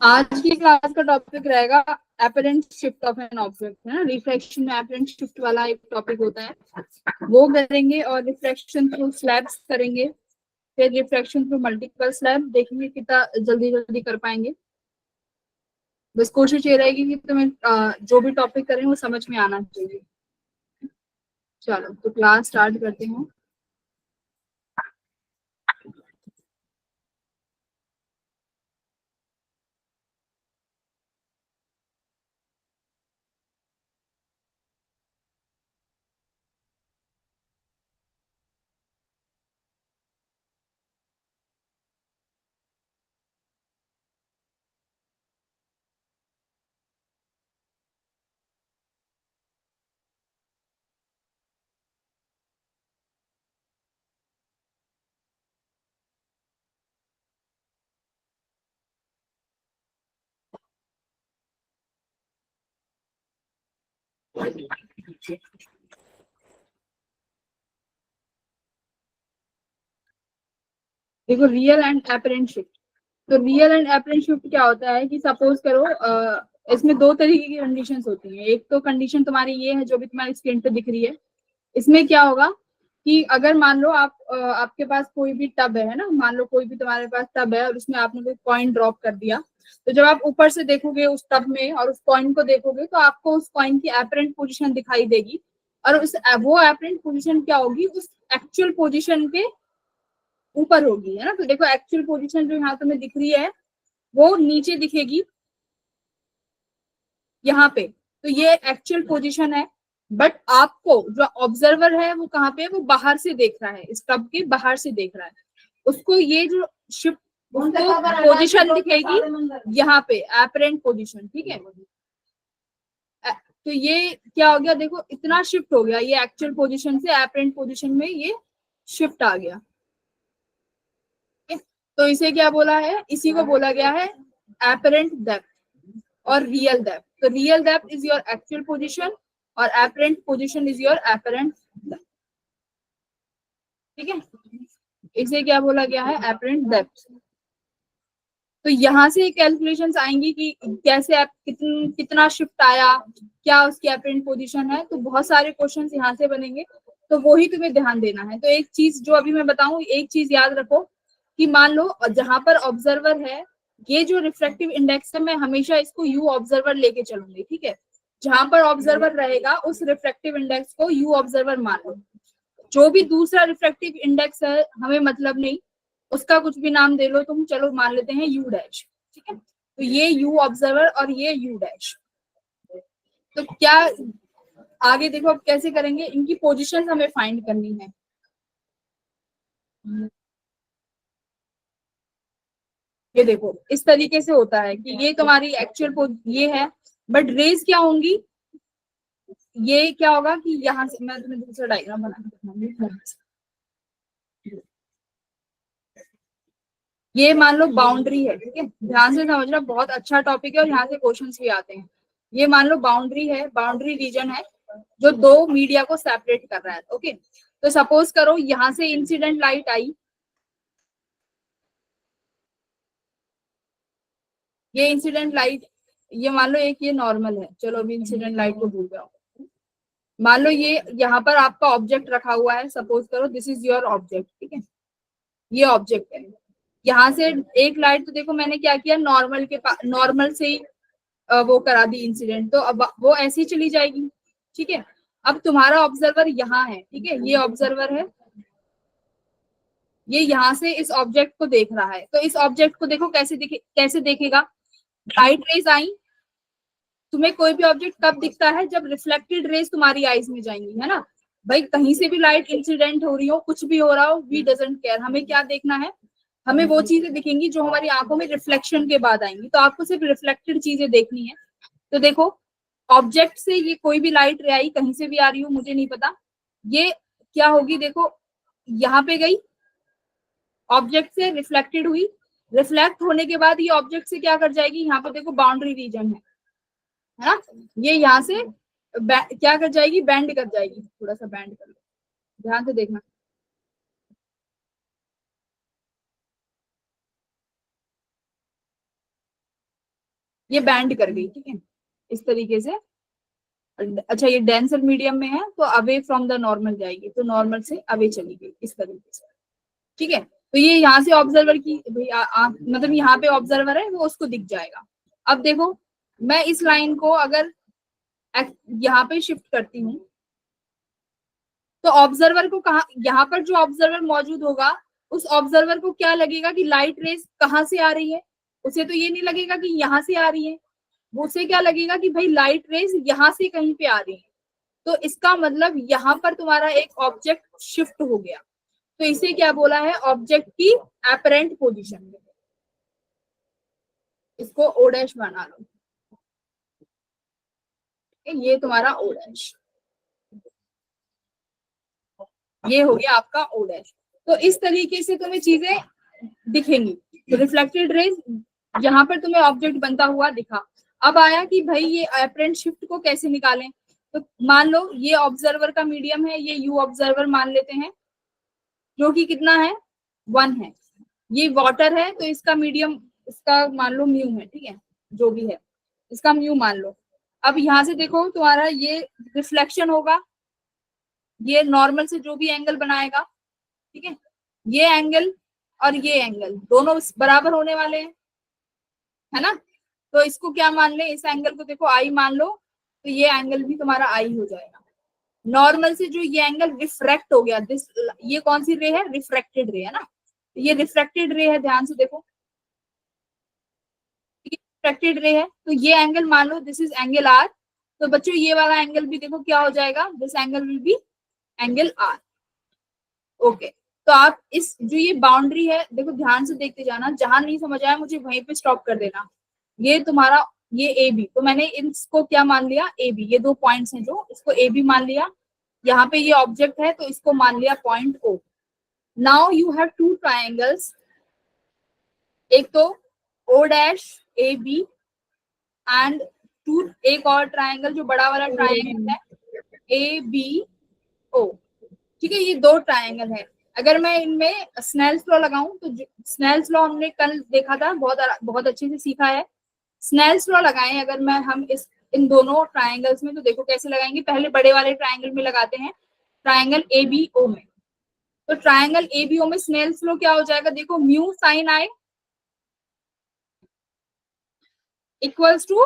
आज की क्लास का टॉपिक रहेगा apparent shift of an object, है ना। रिफ्लेक्शन में अपरेंट शिफ्ट वाला एक टॉपिक होता है, वो करेंगे। और रिफ्लेक्शन थ्रू स्लैब्स करेंगे, फिर रिफ्लेक्शन थ्रू मल्टीपल स्लैब देखेंगे कितना जल्दी जल्दी कर पाएंगे। बस कोशिश ये रहेगी कि तुम्हें जो भी टॉपिक करें वो समझ में आना चाहिए। चलो तो क्लास स्टार्ट करते हैं। देखो, रियल एंड अपरेंट शिफ्ट। तो रियल एंड अपरेंट शिफ्ट क्या होता है कि सपोज करो इसमें दो तरीके की कंडीशंस होती हैं। एक तो कंडीशन तुम्हारी ये है जो भी तुम्हारी स्क्रीन पे दिख रही है। इसमें क्या होगा कि अगर मान लो आपके पास कोई भी टब है ना, मान लो कोई भी तुम्हारे पास टब है और उसमें आपने कोई कॉइन ड्रॉप कर दिया, तो जब आप ऊपर से देखोगे उस टब में और उस कॉइन को देखोगे तो आपको उस कॉइन की एपरेंट पोजीशन दिखाई देगी। और उस वो एपरेंट पोजीशन क्या होगी, उस एक्चुअल पोजीशन के ऊपर होगी, है ना। तो देखो, एक्चुअल पोजीशन जो यहाँ तुम्हें दिख रही है वो नीचे दिखेगी यहाँ पे। तो ये एक्चुअल पोजीशन है। बट आपको जो ऑब्जर्वर है वो कहाँ पे है, वो बाहर से देख रहा है, इस कप के बाहर से देख रहा है। उसको ये जो शिफ्ट उसको पोजीशन दिखेगी यहाँ पे, एपरेंट पोजीशन, ठीक है। तो ये क्या हो गया, देखो इतना शिफ्ट हो गया, ये एक्चुअल पोजीशन से एपरेंट पोजीशन में ये शिफ्ट आ गया। तो इसे क्या बोला है, इसी को बोला गया है एपरेंट डेप्थ और रियल डेप्थ। तो real depth is your actual position और apparent position is your apparent depth, ठीक है। इसे क्या बोला गया है, एपरेंट डेप्थ। तो यहाँ से कैलकुलेशंस आएंगी कि कैसे आप कितना शिफ्ट आया, क्या उसकी एपरेंट पोजीशन है। तो बहुत सारे क्वेश्चंस यहाँ से बनेंगे, तो वो ही तुम्हें ध्यान देना है। तो एक चीज जो अभी मैं बताऊं, एक चीज याद रखो कि मान लो जहां पर ऑब्जर्वर है, ये जो रिफ्रैक्टिव इंडेक्स है, मैं हमेशा इसको यू ऑब्जर्वर लेके चलूंगी, ठीक है। जहां पर ऑब्जर्वर रहेगा उस रिफ्रैक्टिव इंडेक्स को यू ऑब्जर्वर मान लो। जो भी दूसरा रिफ्रैक्टिव इंडेक्स है हमें मतलब नहीं, उसका कुछ भी नाम दे लो तुम, चलो मान लेते हैं यू डैश, ठीक है। तो ये यू ऑब्जर्वर और ये यू डैश। तो क्या आगे देखो अब कैसे करेंगे, इनकी पोजीशन हमें फाइंड करनी है। ये देखो इस तरीके से होता है कि ये तुम्हारी एक्चुअल ये है, बट रेज क्या होंगी, ये क्या होगा कि यहाँ से मैं तुम्हें दूसरा डायग्राम बना के दिखाऊंगी। ये मान लो बाउंड्री है, ठीक है। ध्यान से समझना, बहुत अच्छा टॉपिक है और यहाँ से क्वेश्चंस भी आते हैं। ये मान लो बाउंड्री है, बाउंड्री रीजन है जो दो मीडिया को सेपरेट कर रहा है, ओके। तो सपोज करो यहाँ से इंसिडेंट लाइट आई, ये इंसिडेंट लाइट, ये मान लो एक ये नॉर्मल है, चलो अभी इंसिडेंट लाइट को भूल जाओ। मान लो ये यहाँ पर आपका ऑब्जेक्ट रखा हुआ है, सपोज करो दिस इज योर ऑब्जेक्ट, ठीक है। ये ऑब्जेक्ट है, यहाँ से एक लाइट, तो देखो मैंने क्या किया, नॉर्मल के पास, नॉर्मल से ही वो करा दी इंसिडेंट, तो अब वो ऐसी चली जाएगी, ठीक है। अब तुम्हारा ऑब्जर्वर यहाँ है, ठीक है, ये ऑब्जर्वर है, ये यहाँ से इस ऑब्जेक्ट को देख रहा है। तो इस ऑब्जेक्ट को देखो कैसे देखेगा, लाइट रेज आई, तुम्हें कोई भी ऑब्जेक्ट कब दिखता है, जब रिफ्लेक्टेड रेज तुम्हारी आईज में जाएंगी, है ना। भाई कहीं से भी लाइट इंसिडेंट हो रही हो, कुछ भी हो रहा हो, वी डजंट केयर, हमें क्या देखना है, हमें वो चीजें दिखेंगी जो हमारी आंखों में रिफ्लेक्शन के बाद आएंगी। तो आपको सिर्फ रिफ्लेक्टेड चीजें देखनी है। तो देखो ऑब्जेक्ट से ये कोई भी लाइट रे आई, कहीं से भी आ रही हो मुझे नहीं पता, ये क्या होगी, देखो यहाँ पे गई, ऑब्जेक्ट से रिफ्लेक्टेड हुई, रिफ्लेक्ट होने के बाद ये ऑब्जेक्ट से क्या कर जाएगी, यहाँ पे देखो बाउंड्री रीजन है ना, ये यहाँ से क्या कर जाएगी, बैंड कर जाएगी, थोड़ा सा बैंड कर लो, ध्यान से देखना। ये बैंड कर गई, ठीक है, इस तरीके से। अच्छा ये डेंसर मीडियम में है तो अवे फ्रॉम द नॉर्मल जाएगी, तो नॉर्मल से अवे चली गई इस तरीके से, ठीक है। तो ये यहाँ से ऑब्जर्वर की मतलब यहाँ पे ऑब्जर्वर है वो उसको दिख जाएगा। अब देखो मैं इस लाइन को अगर यहाँ पे शिफ्ट करती हूँ तो ऑब्जर्वर को कहा, यहाँ पर जो ऑब्जर्वर मौजूद होगा उस ऑब्जर्वर को क्या लगेगा कि लाइट रेस कहाँ से आ रही है, उसे तो ये नहीं लगेगा कि यहाँ से आ रही है, वो उसे क्या लगेगा कि भाई लाइट रेस यहाँ से कहीं पे आ रही है। तो इसका मतलब यहाँ पर तुम्हारा एक ऑब्जेक्ट शिफ्ट हो गया, तो इसे क्या बोला है, ऑब्जेक्ट की एपरेंट पोजीशन। इसको ओ डैश बना लो, ये तुम्हारा ओ डैश, ये हो गया आपका ओ डैश। तो इस तरीके से तुम्हें चीजें दिखेंगी। तो रिफ्लेक्टेड रेज यहाँ पर तुम्हें ऑब्जेक्ट बनता हुआ दिखा। अब आया कि भाई ये एपरेंट शिफ्ट को कैसे निकालें, तो मान लो ये ऑब्जर्वर का मीडियम है, ये यू ऑब्जर्वर मान लेते हैं जो कि कितना है 1 है, ये वाटर है तो इसका मीडियम इसका मान लो म्यू है, ठीक है, जो भी है इसका म्यू मान लो। अब यहाँ से देखो तुम्हारा ये रिफ्लेक्शन होगा, ये नॉर्मल से जो भी एंगल बनाएगा, ठीक है, ये एंगल और ये एंगल दोनों बराबर होने वाले हैं, है ना। तो इसको क्या मान ले, इस एंगल को देखो आई मान लो, तो ये एंगल भी तुम्हारा आई हो जाएगा। नॉर्मल से जो ये एंगल रिफ्रैक्ट हो गया, दिस ये कौन सी रे है, रिफ्रैक्टेड रे है ना, तो ये रिफ्रैक्टेड रे है, ध्यान से देखो रिफ्रैक्टेड रे है, तो ये एंगल मान लो दिस इज एंगल आर। तो बच्चों ये वाला एंगल भी देखो क्या हो जाएगा, this angle will be angle r. Okay, तो आप इस जो ये बाउंड्री है देखो ध्यान से देखते जाना, जहां नहीं समझ आया मुझे वहीं पे स्टॉप कर देना। ये तुम्हारा ये ए बी, तो मैंने इसको क्या मान लिया, ए बी, ये 2 पॉइंट्स हैं जो, इसको ए बी मान लिया। यहाँ पे ये ऑब्जेक्ट है तो इसको मान लिया point O. Now you have 2 triangles, एक तो O dash A B and 2 एक और ट्राइंगल जो बड़ा वाला ट्राइंगल है ए बी ओ, ठीक है, ये 2 ट्राइंगल है। अगर मैं इनमें स्नेल्स लॉ लगाऊं तो स्नेल्स लॉ हमने कल देखा था, बहुत अच्छे से सीखा है। स्नेल्स लॉ लगाएं अगर मैं हम इन दोनों ट्राइंगल्स में, तो देखो कैसे लगाएंगे, पहले बड़े वाले ट्राइंगल में लगाते हैं, ट्राइंगल ए बी ओ में। तो ट्राइंगल ए बी ओ में स्नेल्स लॉ क्या हो जाएगा, देखो mu sine i equals to,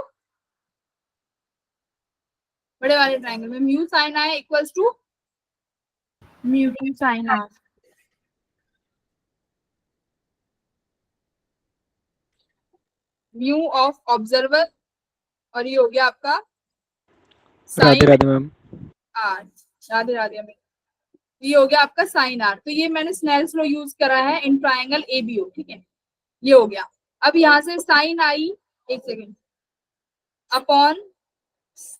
बड़े वाले ट्राइंगल में mu sine i equals to mu two sine r, mu of observer, और ये हो गया आपका राधे साइन राधे मैम। आर, राधे राधे में, ये हो गया आपका साइन आर। तो ये मैंने स्नेल्स लॉ यूज करा है इन ट्राइंगल एबीओ, ठीक है, ये हो गया। अब यहाँ से साइन आई, एक सेकेंड, अपॉन,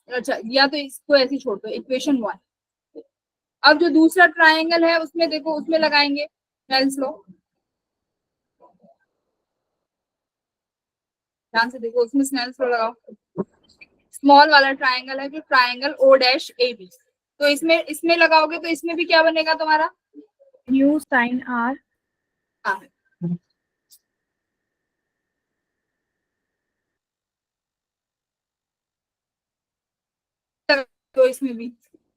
अच्छा या तो इसको ऐसे छोड़ दो, इक्वेशन 1। अब जो दूसरा ट्राइंगल है उसमें देखो, उसमें लगाएंगे स्नेल्स लॉ, ध्यान से देखो उसमें स्नेल्स लॉ लगाओ। स्मॉल वाला ट्राइंगल है जो triangle O dash A B, तो इसमें लगाओगे तो इसमें भी क्या बनेगा तुम्हारा, म्यू साइन आर, हाँ तो इसमें भी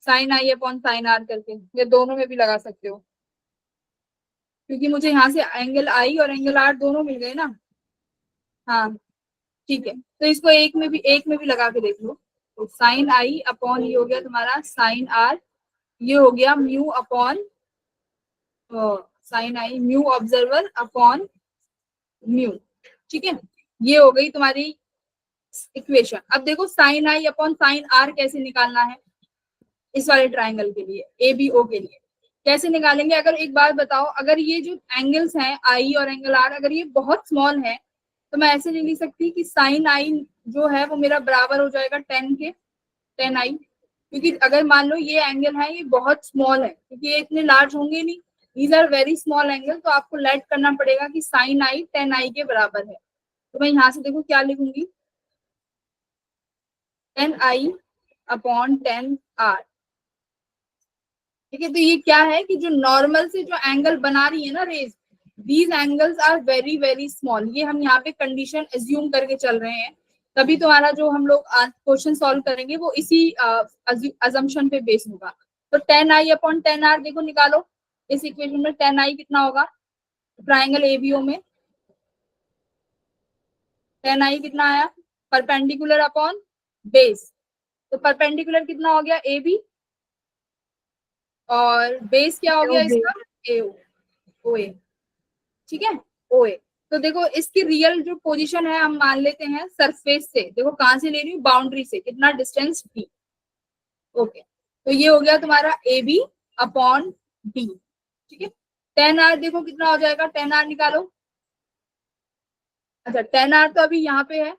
sine i upon sine r करके, ये दोनों में भी लगा सकते हो, क्योंकि मुझे यहाँ से एंगल आई और एंगल आर दोनों मिल गए ना। हाँ ठीक है, तो इसको एक में भी लगा के देख लो। तो साइन आई अपॉन ये हो गया तुम्हारा साइन आर, ये हो गया mu upon sine i mu observer upon mu, ठीक है, ये हो गई तुम्हारी इक्वेशन। अब देखो sine i upon sine r कैसे निकालना है इस वाले ट्राइंगल के लिए, ए बी ओ के लिए कैसे निकालेंगे। अगर एक बात बताओ, अगर ये जो एंगल्स हैं आई और एंगल आर, अगर ये बहुत स्मॉल है तो मैं ऐसे नहीं लिख सकती कि साइन आई जो है वो मेरा बराबर हो जाएगा 10 के, 10 आई, क्योंकि अगर मान लो ये एंगल है ये बहुत स्मॉल है, क्योंकि ये इतने लार्ज होंगे नहीं, these are very small angle, तो आपको लेट करना पड़ेगा कि साइन आई 10 आई के बराबर है। तो मैं यहाँ से देखो क्या लिखूंगी, 10 आई अपॉन 10 आर, ठीक है। तो ये क्या है कि जो नॉर्मल से जो एंगल बना रही है ना rays, these angles are very very small, ये हम यहाँ पे कंडीशन एज्यूम करके चल रहे हैं तभी तुम्हारा जो हम लोग क्वेश्चन सॉल्व करेंगे वो इसी अजम्पशन पे बेस होगा। तो 10i अपॉन 10r देखो निकालो इस इक्वेशन में 10i कितना होगा ट्राइंगल एबीओ में 10i कितना आया परपेंडिकुलर अपॉन बेस। तो परपेंडिकुलर कितना हो गया ए बी और बेस क्या हो गया इसका ए ओ ए। ठीक है ओ ए। तो देखो इसकी रियल जो पोजीशन है हम मान लेते हैं सरफेस से। देखो कहां से ले रही हूँ बाउंड्री से कितना डिस्टेंस डी। ओके तो ये हो गया तुम्हारा ए बी अपॉन डी। ठीक है 10r देखो कितना हो जाएगा 10r निकालो। अच्छा 10r तो अभी यहाँ पे है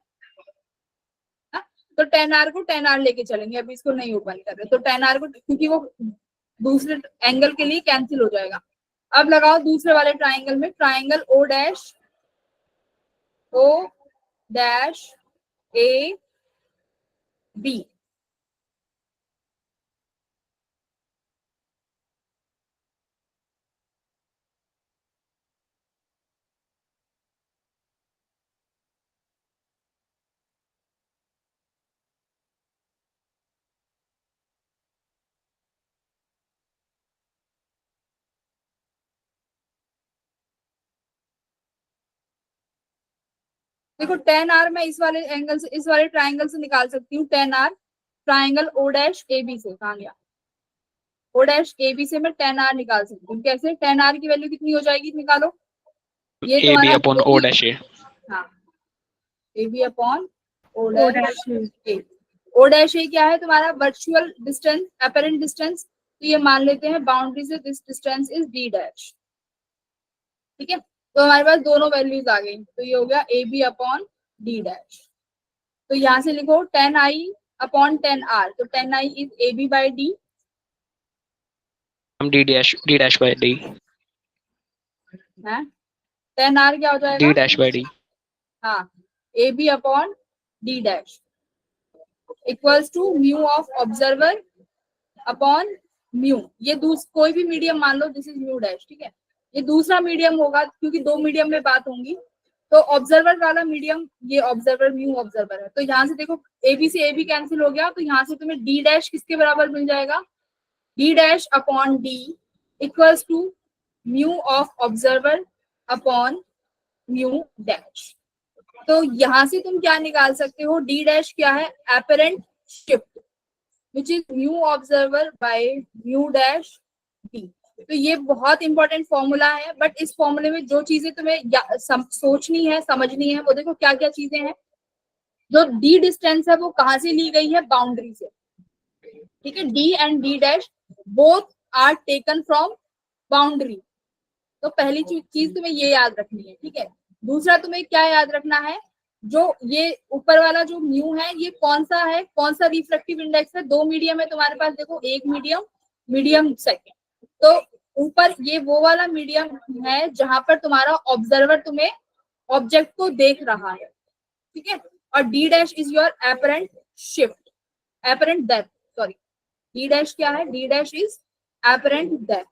हा? तो 10r को 10r लेके चलेंगे अभी इसको नहीं ओपन कर रहे। तो 10r को क्योंकि वो दूसरे एंगल के लिए कैंसिल हो जाएगा। अब लगाओ दूसरे वाले ट्राइंगल में triangle O dash A B. देखो 10r मैं इस वाले एंगल से इस वाले ट्राइंगल से निकाल सकती हूँ 10r triangle O dash A B से। कहा गया ओ डैश ए बी से मैं 10r निकाल सकती हूँ। कैसे 10r की वैल्यू कितनी हो जाएगी निकालो। ये ए बी तुम्हारा अपॉन ओ डैश ए। हाँ A B upon O dash A. O dash A क्या है तुम्हारा वर्चुअल डिस्टेंस अपरेंट डिस्टेंस। तो ये मान लेते हैं बाउंड्री से this distance is D dash. ठीक है तो हमारे पास दोनों वैल्यूज आ गई। तो ये हो गया A B upon D dash. तो यहाँ से लिखो 10i अपॉन 10r। तो 10i is A B by D हम डी डैश बाय डी। है 10r क्या हो जाएगा डी डैश बाय डी। हाँ A B upon D dash equals to mu of observer upon mu. ये कोई भी मीडियम मान लो दिस इज म्यू डैश। ठीक है ये दूसरा मीडियम होगा क्योंकि दो मीडियम में बात होंगी। तो ऑब्जर्वर वाला मीडियम ये ऑब्जर्वर म्यू ऑब्जर्वर है। तो यहाँ से देखो ए बी से ए बी कैंसिल हो गया। तो यहाँ से तुम्हें डी डैश किसके बराबर मिल जाएगा D dash upon D equals to mu of observer upon mu dash. तो यहां से तुम क्या निकाल सकते हो डी डैश क्या है apparent shift which is mu observer by mu dash D. तो ये बहुत इंपॉर्टेंट फॉर्मूला है। बट इस फॉर्मूले में जो चीजें तुम्हें सोचनी है समझनी है वो देखो क्या क्या चीजें हैं। जो डी डिस्टेंस है वो कहाँ से ली गई है बाउंड्री से। ठीक है D and D dash both are taken from boundary. तो पहली चीज तुम्हें ये याद रखनी है। ठीक है दूसरा तुम्हें क्या याद रखना है जो ये ऊपर वाला जो म्यू है ये कौन सा रिफ्लेक्टिव इंडेक्स है। दो मीडियम है तुम्हारे पास देखो एक मीडियम सेकेंड। तो ऊपर ये वो वाला मीडियम है जहां पर तुम्हारा ऑब्जर्वर तुम्हें ऑब्जेक्ट को देख रहा है। ठीक है और D dash is your apparent shift apparent depth sorry D dash क्या है D dash is apparent depth.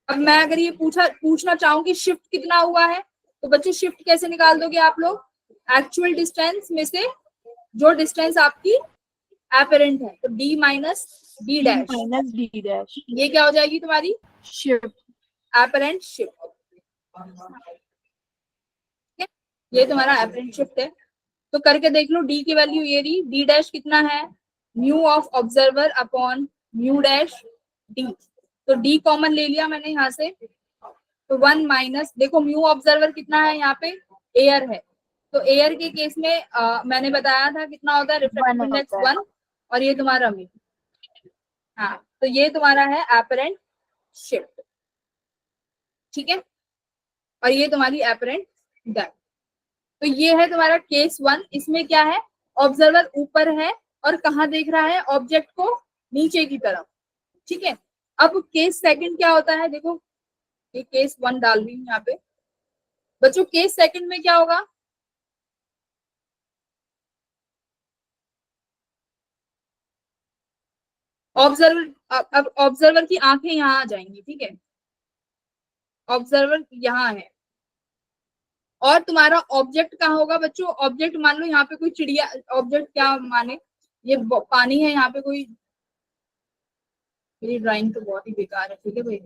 अब मैं अगर ये पूछना चाहूँ कि शिफ्ट कितना हुआ है तो बच्चे शिफ्ट कैसे निकाल दोगे आप लोग एक्चुअल डिस्टेंस में से जो डिस्टेंस आपकी एपरेंट है। तो डी माइनस डी डैश ये क्या हो जाएगी तुम्हारी शिफ्ट एपरेंट शिफ्ट। ये तुम्हारा एपरेंट शिफ्ट है। तो करके देख लो डी की वैल्यू ये रही डी डैश कितना है mu of observer upon mu dash D. तो डी कॉमन ले लिया मैंने यहाँ से। तो 1 माइनस देखो म्यू ऑब्जर्वर कितना है यहाँ पे एयर है। तो एयर के केस में मैंने बताया था कितना होता है रिफ्लेक्टिव इंडेक्स 1 और ये तुम्हारा म्यू। हाँ तो ये तुम्हारा है एपरेंट शिफ्ट। ठीक है और ये तुम्हारी एपरेंट डेप्थ। तो ये है तुम्हारा केस 1। इसमें क्या है ऑब्जर्वर ऊपर है और कहाँ देख रहा है ऑब्जेक्ट को नीचे की तरफ। ठीक है अब केस सेकंड क्या होता है देखो ये केस 1 डाल रही हूँ यहाँ पे बच्चों। केस सेकंड में क्या होगा ऑब्जर्वर अब ऑब्जर्वर की आंखें यहाँ आ जाएंगी। ठीक है ऑब्जर्वर यहाँ है और तुम्हारा ऑब्जेक्ट कहाँ होगा बच्चों? ऑब्जेक्ट मान लो यहाँ पे कोई चिड़िया, ऑब्जेक्ट क्या माने, ये पानी है, यहाँ पे कोई, मेरी ड्राइंग तो बहुत ही बेकार है, ठीक है भाई।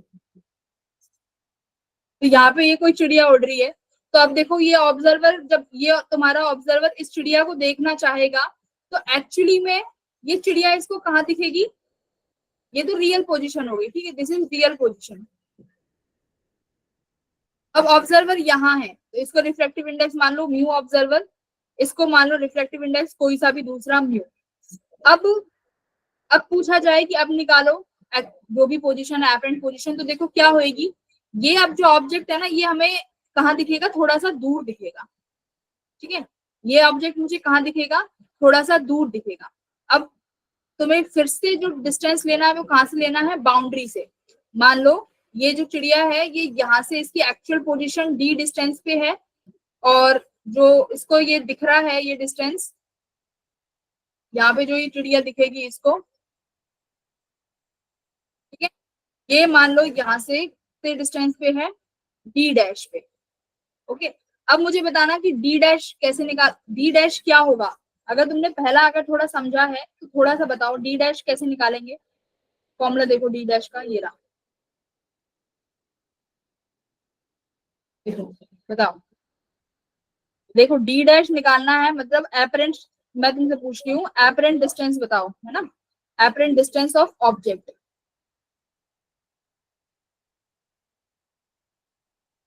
तो यहाँ पे ये कोई चिड़िया उड़ रही है, तो अब देखो ये ऑब्जर्वर, जब ये तुम्हारा ऑब्जर्वर इस चिड़िया को देखना चाहेगा, तो एक्चुअली में ये चिड़िया इसको कहाँ दिखेगी? ये तो रियल पोजीशन होगी, ठीक है, दिस इज रियल पोजीशन। अब ऑब्जर्वर यहाँ है, तो इसको रिफ्लेक्टिव इंडेक्स मान लो म्यू ऑब्जर्वर, इसको मान लो रिफ्लेक्टिव इंडेक्स कोई सा भी दूसरा म्यू। अब पूछा जाए कि अब निकालो जो भी पोजीशन है, एपरेंट पोजीशन, तो देखो क्या होएगी, ये अब जो ऑब्जेक्ट है ना, ये हमें कहाँ दिखेगा? थोड़ा सा दूर दिखेगा, ठीक है, ये ऑब्जेक्ट मुझे कहाँ दिखेगा? थोड़ा सा दूर दिखेगा। अब तुम्हें फिर से जो डिस्टेंस लेना है वो कहाँ से लेना है? बाउंड्री से। मान लो ये जो चिड़िया है, ये यहाँ से इसकी एक्चुअल पोजीशन d डिस्टेंस पे है, और जो इसको ये दिख रहा है ये डिस्टेंस, यहाँ पे जो ये चिड़िया दिखेगी इसको, ठीक है, ये मान लो यहाँ से डिस्टेंस पे है d डैश पे। ओके, अब मुझे बताना कि d डैश कैसे निकाल, d डैश क्या होगा? अगर तुमने पहला अगर थोड़ा समझा है तो थोड़ा सा बताओ d डैश कैसे निकालेंगे? फॉर्मूला देखो d डैश का, ये रहा, देखो बताओ। देखो d डैश निकालना है, मतलब एपरेंट, मैं तुमसे पूछ रही हूँ एपरेंट डिस्टेंस बताओ, है ना, एपरेंट डिस्टेंस ऑफ ऑब्जेक्ट।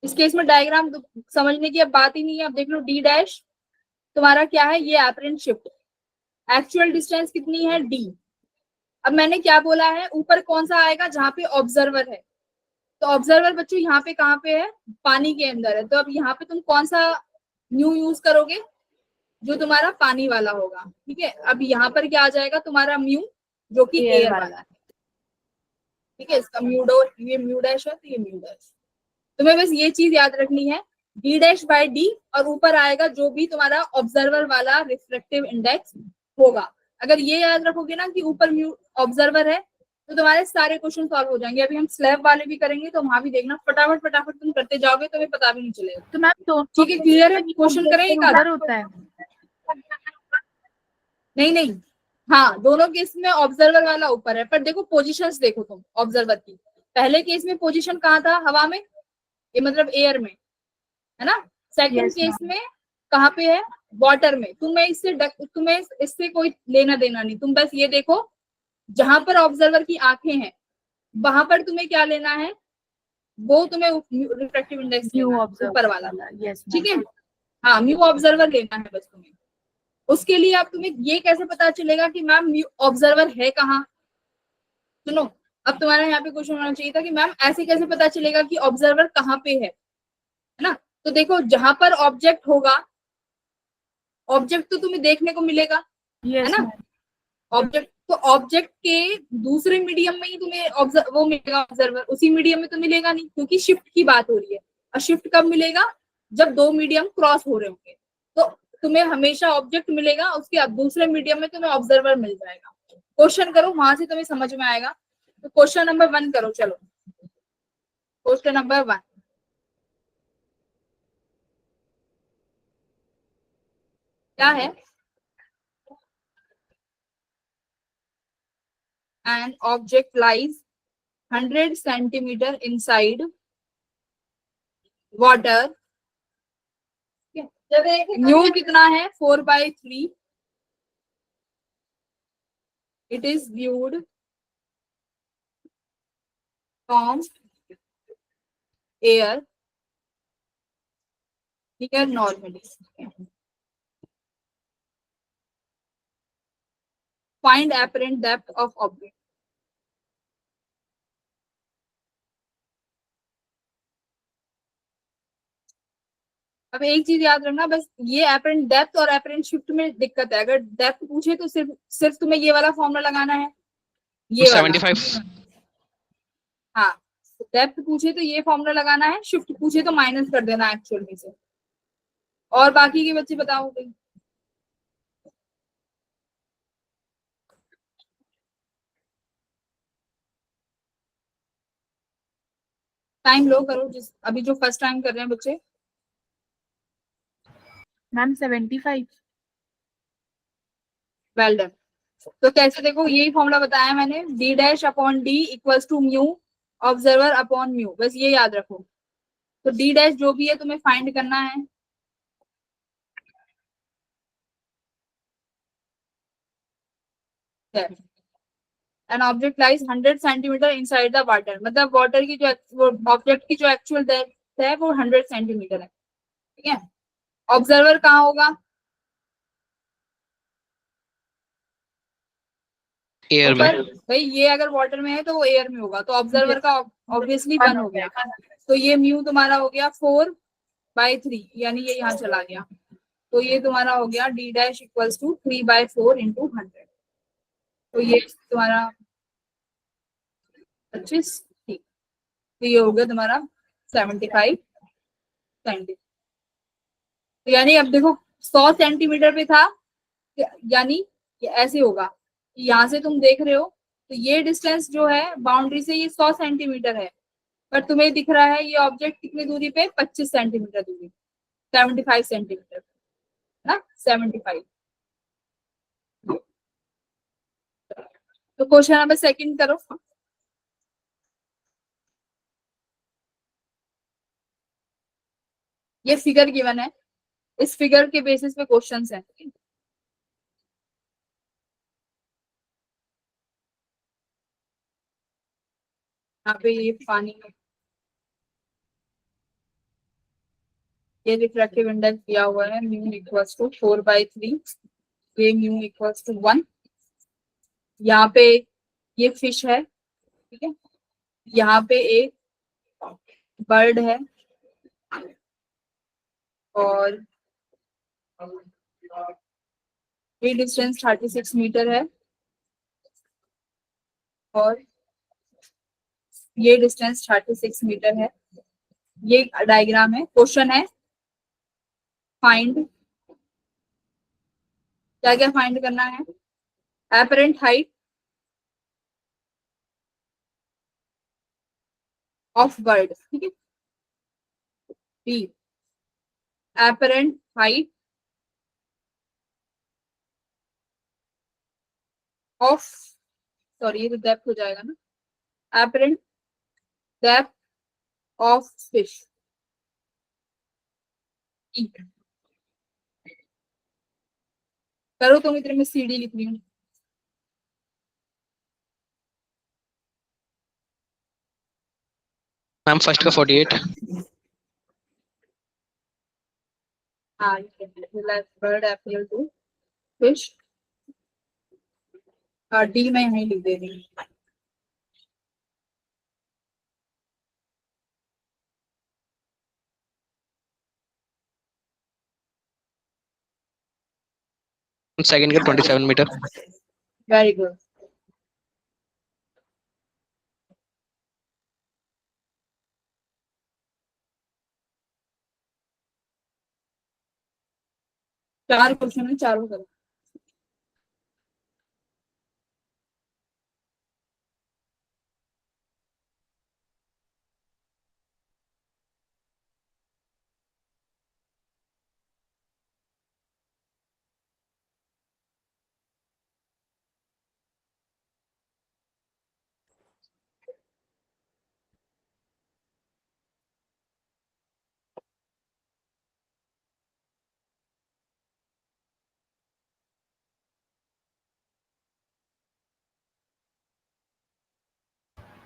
इस केस में डायग्राम समझने की अब बात ही नहीं है। अब देख लो d डैश तुम्हारा क्या है, ये एपरेंट शिफ्ट, एक्चुअल डिस्टेंस कितनी है d। अब मैंने क्या बोला है, ऊपर कौन सा आएगा? जहाँ पे ऑब्जर्वर है, तो ऑब्जर्वर बच्चों यहाँ पे कहाँ पे है? पानी के अंदर है, तो अब यहाँ पे तुम कौन सा न्यू यूज करोगे? जो तुम्हारा पानी वाला होगा, ठीक है। अब यहाँ पर क्या आ जाएगा तुम्हारा म्यू, जो कि एयर वाला है, ठीक है, इसका म्यू डो, ये म्यू डैश है, तो ये म्यू डैश। तुम्हें बस ये चीज याद रखनी है, d डैश बाय d, और ऊपर आएगा जो भी तुम्हारा ऑब्जर्वर वाला रिफ्लेक्टिव इंडेक्स होगा। अगर ये याद रखोगे ना कि ऊपर म्यू ऑब्जर्वर है, तो तुम्हारे सारे क्वेश्चन सॉल्व हो जाएंगे। अभी हम स्लैब वाले भी करेंगे, तो वहां भी देखना, फटाफट फटाफट तुम करते जाओगे, तुम्हें पता भी नहीं चलेगा। तो मैम तो ठीक है, क्लियर है? क्वेश्चन करें एक आधा? होता है। नहीं नहीं, हाँ, दोनों केस में ऑब्जर्वर वाला ऊपर है, पर देखो पोजीशंस देखो तुम ऑब्जर्वर की। पहले केस में पोजीशन कहाँ था? हवा में, ये मतलब एयर में, है ना। सेकंड Yes, केस में कहाँ पे है? वाटर में। तुम्हें इससे कोई लेना देना नहीं, तुम बस ये देखो जहां पर ऑब्जर्वर की आंखें हैं वहां पर तुम्हें क्या लेना है, वो तुम्हें रिफ्रैक्टिव इंडेक्स म्यू लेना है, ऑब्जर्व ऊपर वाला, यस ठीक है। हाँ, म्यू ऑब्जर्वर लेना है बस तुम्हें। उसके लिए अब तुम्हें ये कैसे पता चलेगा कि मैम म्यू ऑब्जर्वर है कहाँ? सुनो, अब तुम्हारा यहाँ पे क्वेश्चन होना चाहिए था कि मैम ऐसे कैसे पता चलेगा कि ऑब्जर्वर कहाँ पे है ना। तो देखो जहां पर ऑब्जेक्ट होगा, ऑब्जेक्ट तो तुम्हें देखने को मिलेगा, है यस ना। ऑब्जेक्ट तो ऑब्जेक्ट के दूसरे मीडियम में ही तुम्हें वो मिलेगा ऑब्जर्वर, उसी मीडियम में तो मिलेगा नहीं, क्योंकि शिफ्ट की बात हो रही है। और शिफ्ट कब मिलेगा? जब दो मीडियम क्रॉस हो रहे होंगे, तो तुम्हें हमेशा ऑब्जेक्ट मिलेगा, उसके अब दूसरे मीडियम में तुम्हें ऑब्जर्वर मिल जाएगा। क्वेश्चन करो, वहां से तुम्हें समझ में आएगा। तो क्वेश्चन नंबर 1 करो, चलो क्वेश्चन नंबर 1 क्या है? An object lies 100 centimeter inside water, new कितना है? 4/3। It is viewed from air here normally. Find apparent depth of object. अब एक चीज याद रखना बस, ये एपरेंट डेप्थ और एपरेंट शिफ्ट में दिक्कत है। अगर डेप्थ पूछे तो सिर्फ सिर्फ तुम्हें ये वाला फॉर्मूला लगाना है, ये वाला। 75. हाँ, डेप्थ पूछे तो ये फॉर्मूला लगाना है, शिफ्ट पूछे तो माइनस कर देना एक्चुअल में से। और बाकी के बच्चे बताओ भाई। टाइम लो करो, जिस अभी जो फर्स्ट टाइम कर रहे हैं बच्चे। मैम 75. Well done. तो कैसे, देखो यही फॉर्मूला बताया मैंने, D dash upon D equals to mu observer upon mu, बस ये याद रखो। तो डी डैश जो भी है तुम्हें फाइंड करना है, an object lies 100 centimetre inside the water, मतलब वाटर की जो ऑब्जेक्ट की जो एक्चुअल डेप्थ है वो 100 सेंटीमीटर है, ठीक है। ऑब्जर्वर कहाँ होगा? एयर में। ऊपर। भाई ये अगर वाटर में है तो वो एयर में होगा, तो ऑब्जर्वर का ऑब्वियसली 1 हो गया। तो ये म्यू तुम्हारा हो गया 4/3, यानी ये यहाँ चला गया। तो ये तुम्हारा हो गया D dash equals to 3/4 into 100। तो ये तुम्हारा 25, ठीक। तो ये हो गया तुम्हारा 75 सेंटीमीटर। तो यानी अब देखो 100 सेंटीमीटर पे था, यानी ये ऐसे होगा कि यहाँ से तुम देख रहे हो, तो ये डिस्टेंस जो है बाउंड्री से ये 100 सेंटीमीटर है, पर तुम्हें दिख रहा है ये ऑब्जेक्ट कितनी दूरी पे, 25 सेंटीमीटर दूरी, 75 सेंटीमीटर ना, 75। तो क्वेश्चन नंबर सेकंड करो। ये फिगर गिवन है, इस फिगर के बेसिस पे क्वेश्चंस हैं। यहाँ पे ये पानी में ये रिफ्रैक्टिव इंडेक्स दिया हुआ है, म्यू इक्वल्स टू 4/3, ये म्यू इक्वल्स टू 1। यहाँ पे ये फिश है, ठीक है। यहाँ पे एक बर्ड है, और ये डिस्टेंस 36 मीटर है, और ये डिस्टेंस 36 मीटर है। ये डायग्राम है। क्वेश्चन है फाइंड, क्या क्या फाइंड करना है? एपरेंट हाइट ऑफ बर्ड, ठीक है। B, apparent height of, sorry ये तो डेप्थ हो जाएगा ना, एपरेंट डेप्थ ऑफ फिश। करो तुम, इतने में सीडी लिख रही हूँ। मैम फर्स्ट का 48। हाँ, बर्ड एपियल टू फिश, डी में यहीं लिख दे रही हूँ। सेकंड का 27 मीटर। Very good. चार क्वेश्चन है, चारों करो।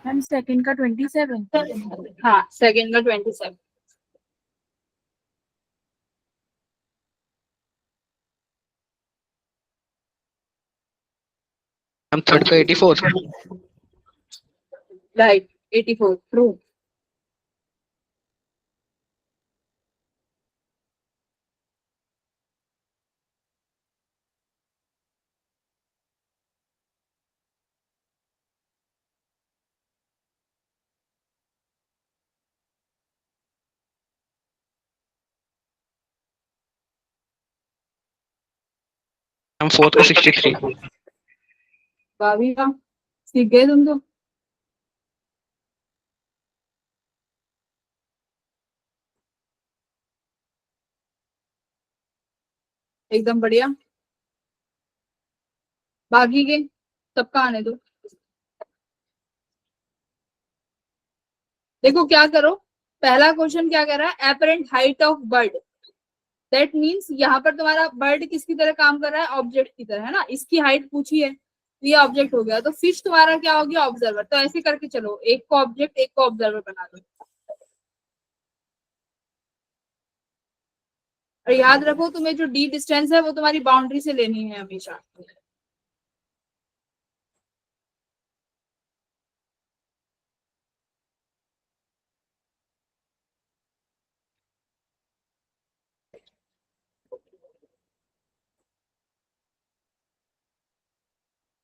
मैम सेकंड का 27. हाँ, सेकंड का 27। मैम थर्ड का 84। Right, 84 true. मैम फोर्थ का 63। भाभी का सीख गए तुम तो। एकदम बढ़िया। बाकी के सबका आने दो। देखो क्या करो, पहला क्वेश्चन क्या कह रहा है, apparent height of bird. That means यहाँ पर तुम्हारा बर्ड किसकी तरह काम कर रहा है, ऑब्जेक्ट की तरह, है ना। इसकी हाइट पूछी है तो ये ऑब्जेक्ट हो गया, तो फिश तुम्हारा क्या हो गया, ऑब्जर्वर। तो ऐसे करके चलो, एक को ऑब्जेक्ट एक को ऑब्जर्वर बना दो। और याद रखो तुम्हें जो डी डिस्टेंस है वो तुम्हारी बाउंड्री से लेनी है हमेशा।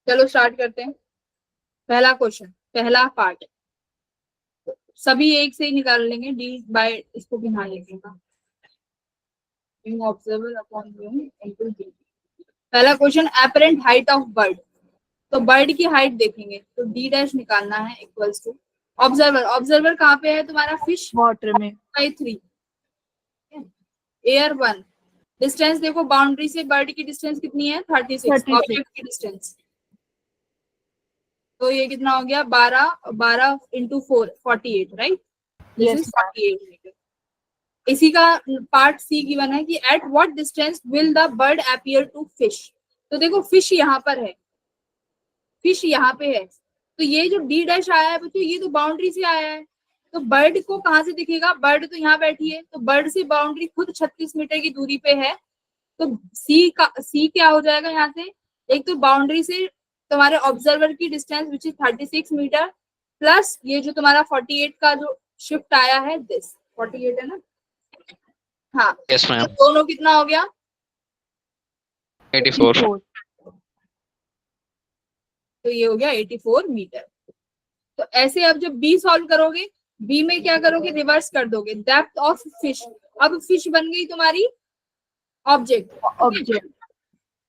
चलो स्टार्ट करते हैं। पहला क्वेश्चन, पहला पार्ट, सभी एक से ही निकाल लेंगे, डी बाय इसको भी ध्यान रखिएगा। Observer upon into D. पहला question, apparent height of bird. तो बर्ड की हाइट देखेंगे तो डी डैश निकालना है इक्वल्स टू ऑब्जर्वर। ऑब्जर्वर कहाँ पे है तुम्हारा, फिश वाटर में। By 3, air 1। डिस्टेंस देखो, बाउंड्री से बर्ड की डिस्टेंस कितनी है, 36। 36। ऑब्जेक्ट की डिस्टेंस, तो ये कितना हो गया, 12, 12 into 4, 48, right. This yes is 48 metre. इसी का पार्ट सी गिवन है कि at what distance will the bird appear to fish. तो देखो फिश यहाँ पर है, फिश यहाँ पे है, तो ये जो डी डैश आया है बच्चों, ये तो बाउंड्री से आया है। तो बर्ड को कहाँ से दिखेगा, बर्ड तो यहाँ बैठी है, तो बर्ड से बाउंड्री खुद 36 मीटर की दूरी पे है। तो सी क्या हो जाएगा यहाँ से, एक तो बाउंड्री से तुम्हारे ऑब्जर्वर की distance which is 36 metre, plus ये जो तुम्हारा 48 का जो शिफ्ट आया है, दिस 48 है ना। हाँ, Yes, तो ma'am. दोनों कितना हो गया, 84. 4। तो ये हो गया 84 मीटर। तो ऐसे अब जब बी सॉल्व करोगे, बी में क्या करोगे, रिवर्स कर दोगे, डेप्थ ऑफ फिश। अब फिश बन गई तुम्हारी ऑब्जेक्ट। ऑब्जेक्ट।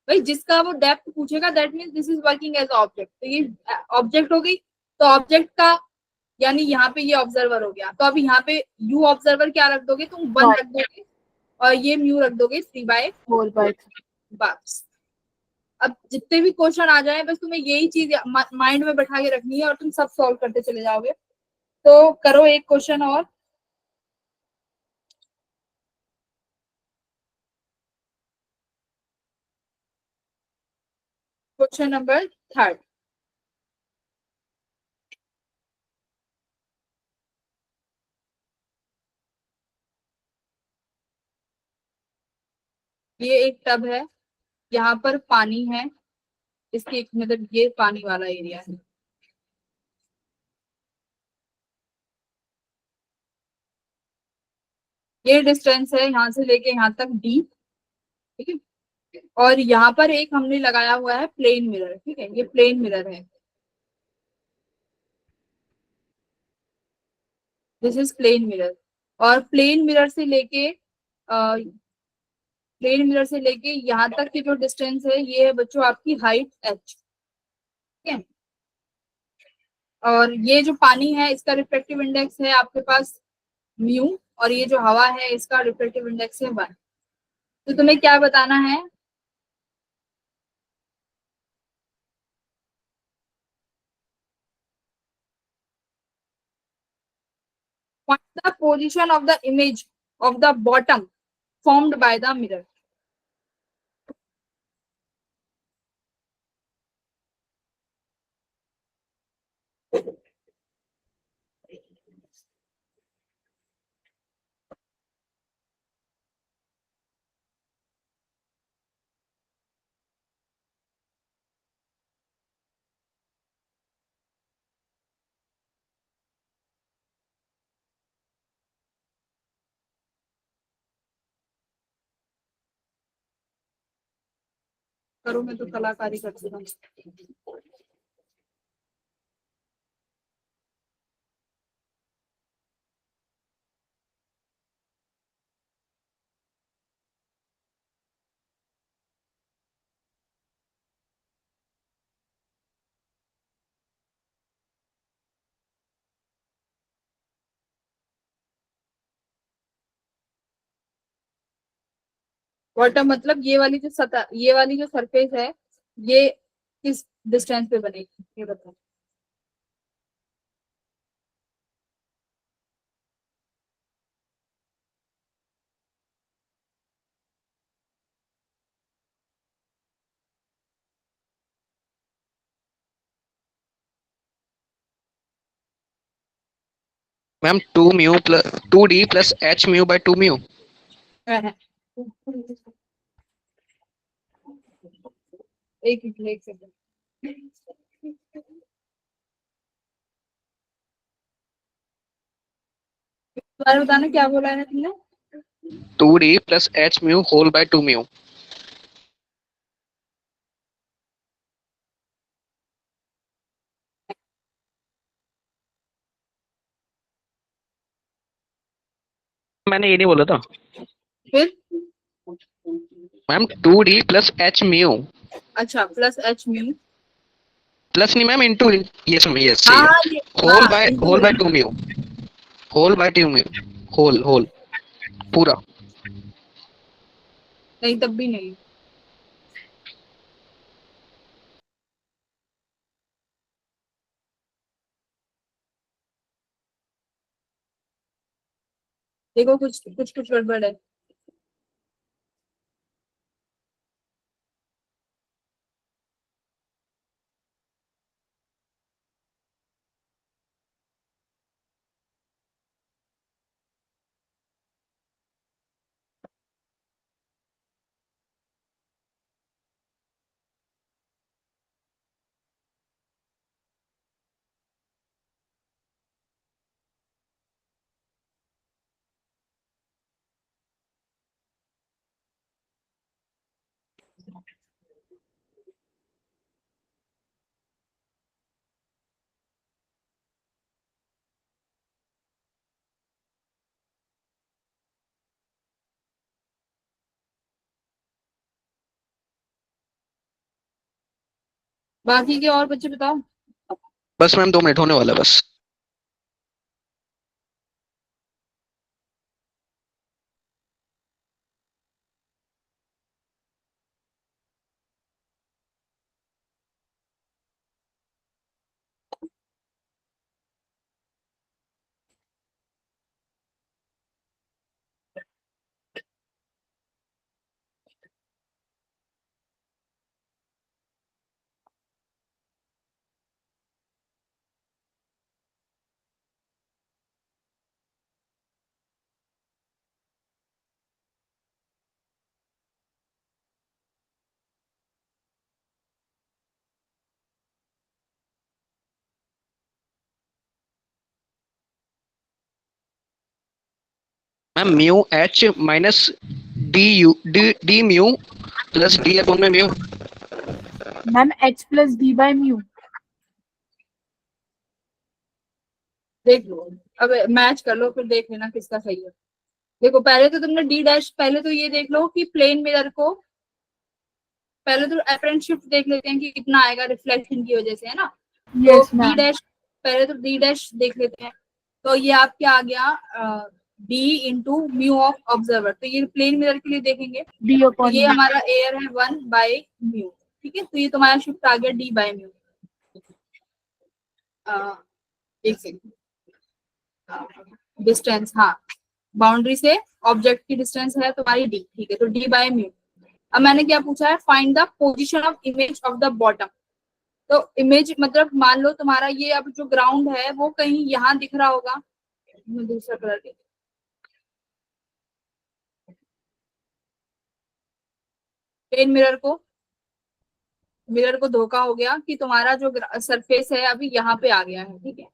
भाई जिसका वो डेप्थ पूछेगा that means this is working as object, तो ये ऑब्जेक्ट हो गई। तो ऑब्जेक्ट का यानी यहाँ पे ये ऑब्जर्वर हो गया, तो अब यहाँ पे यू ऑब्जर्वर क्या रख दोगे तुम, 1 रख दोगे, और ये म्यू रख दोगे 4/3। बस। अब जितने भी क्वेश्चन आ जाए बस तुम्हें यही चीज माइंड में बैठा के रखनी है और तुम सब सॉल्व करते चले जाओगे। तो करो एक क्वेश्चन और। Question number 3। ये एक टब है, यहाँ पर पानी है, इसकी एक मतलब ये पानी वाला एरिया है। ये डिस्टेंस है यहाँ से लेके यहाँ तक डी, ठीक है। और यहाँ पर एक हमने लगाया हुआ है प्लेन मिरर, ठीक है, ये प्लेन मिरर है, दिस इज प्लेन मिरर। और प्लेन मिरर से लेके प्लेन मिरर से लेके यहाँ तक की जो डिस्टेंस है ये है बच्चों आपकी हाइट एच, ठीक है। और ये जो पानी है इसका रिफ्रेक्टिव इंडेक्स है आपके पास म्यू, और ये जो हवा है इसका रिफ्रेक्टिव इंडेक्स है 1। तो तुम्हें क्या बताना है, find the position of the image of the bottom formed by the mirror। करो, मैं तो कलाकारी करती हूँ। बॉटम मतलब ये वाली जो सतह, ये वाली जो सरफेस है, ये किस डिस्टेंस पे बनेगी ये बताओ। Ma'am 2D plus H mu by 2 mu. एक सेकंड, दोबारा बताना क्या बोला है तुमने। 2D plus H mu whole by 2 mu. मैंने ये नहीं बोला था फिर ma'am. 2D plus H mu. अच्छा, प्लस एच म्यू। प्लस नहीं ma'am, into. Yes ma'am, yes हाँ सही है। Whole by 2 mu. Whole by 2 mu. Whole पूरा। नहीं, तब भी नहीं। देखो कुछ कुछ कुछ गड़बड़ है। बाकी के और बच्चे बताओ। बस मैम 2 मिनट होने वाला है बस। Ma'am mu H minus D mu plus D upon में mu. Ma'am H plus D by mu. देख लो, अब मैच कर लो, फिर देख लेना किसका सही है। देखो पहले तो तुमने डी डैश, पहले तो ये देख लो कि प्लेन मिरर को, पहले तो अपरेंट शिफ्ट देख लेते हैं कि कितना आएगा रिफ्लेक्शन की वजह से, है ना। तो Yes डी ma'am. डैश, पहले तो डी डैश देख लेते हैं। तो ये आपके आ गया D into mu of observer. तो ये प्लेन मिरर के लिए देखेंगे, D तो upon ये mu. हमारा एयर है 1 बाय म्यू। ठीक है, तो ये तुम्हारा शिफ्ट आ गया डी बाय म्यू। एक सेकंड, डिस्टेंस, हाँ, बाउंड्री से ऑब्जेक्ट की डिस्टेंस है तुम्हारी डी। ठीक है, तो डी बाय म्यू। अब मैंने क्या पूछा है, find the position of image of the bottom. तो इमेज मतलब मान लो तुम्हारा ये अब जो ग्राउंड है वो कहीं यहाँ दिख रहा होगा। मैं दूसरा कलर ले, प्लेन मिरर को धोखा हो गया कि तुम्हारा जो सरफेस है अभी यहाँ पे आ गया है। ठीक है,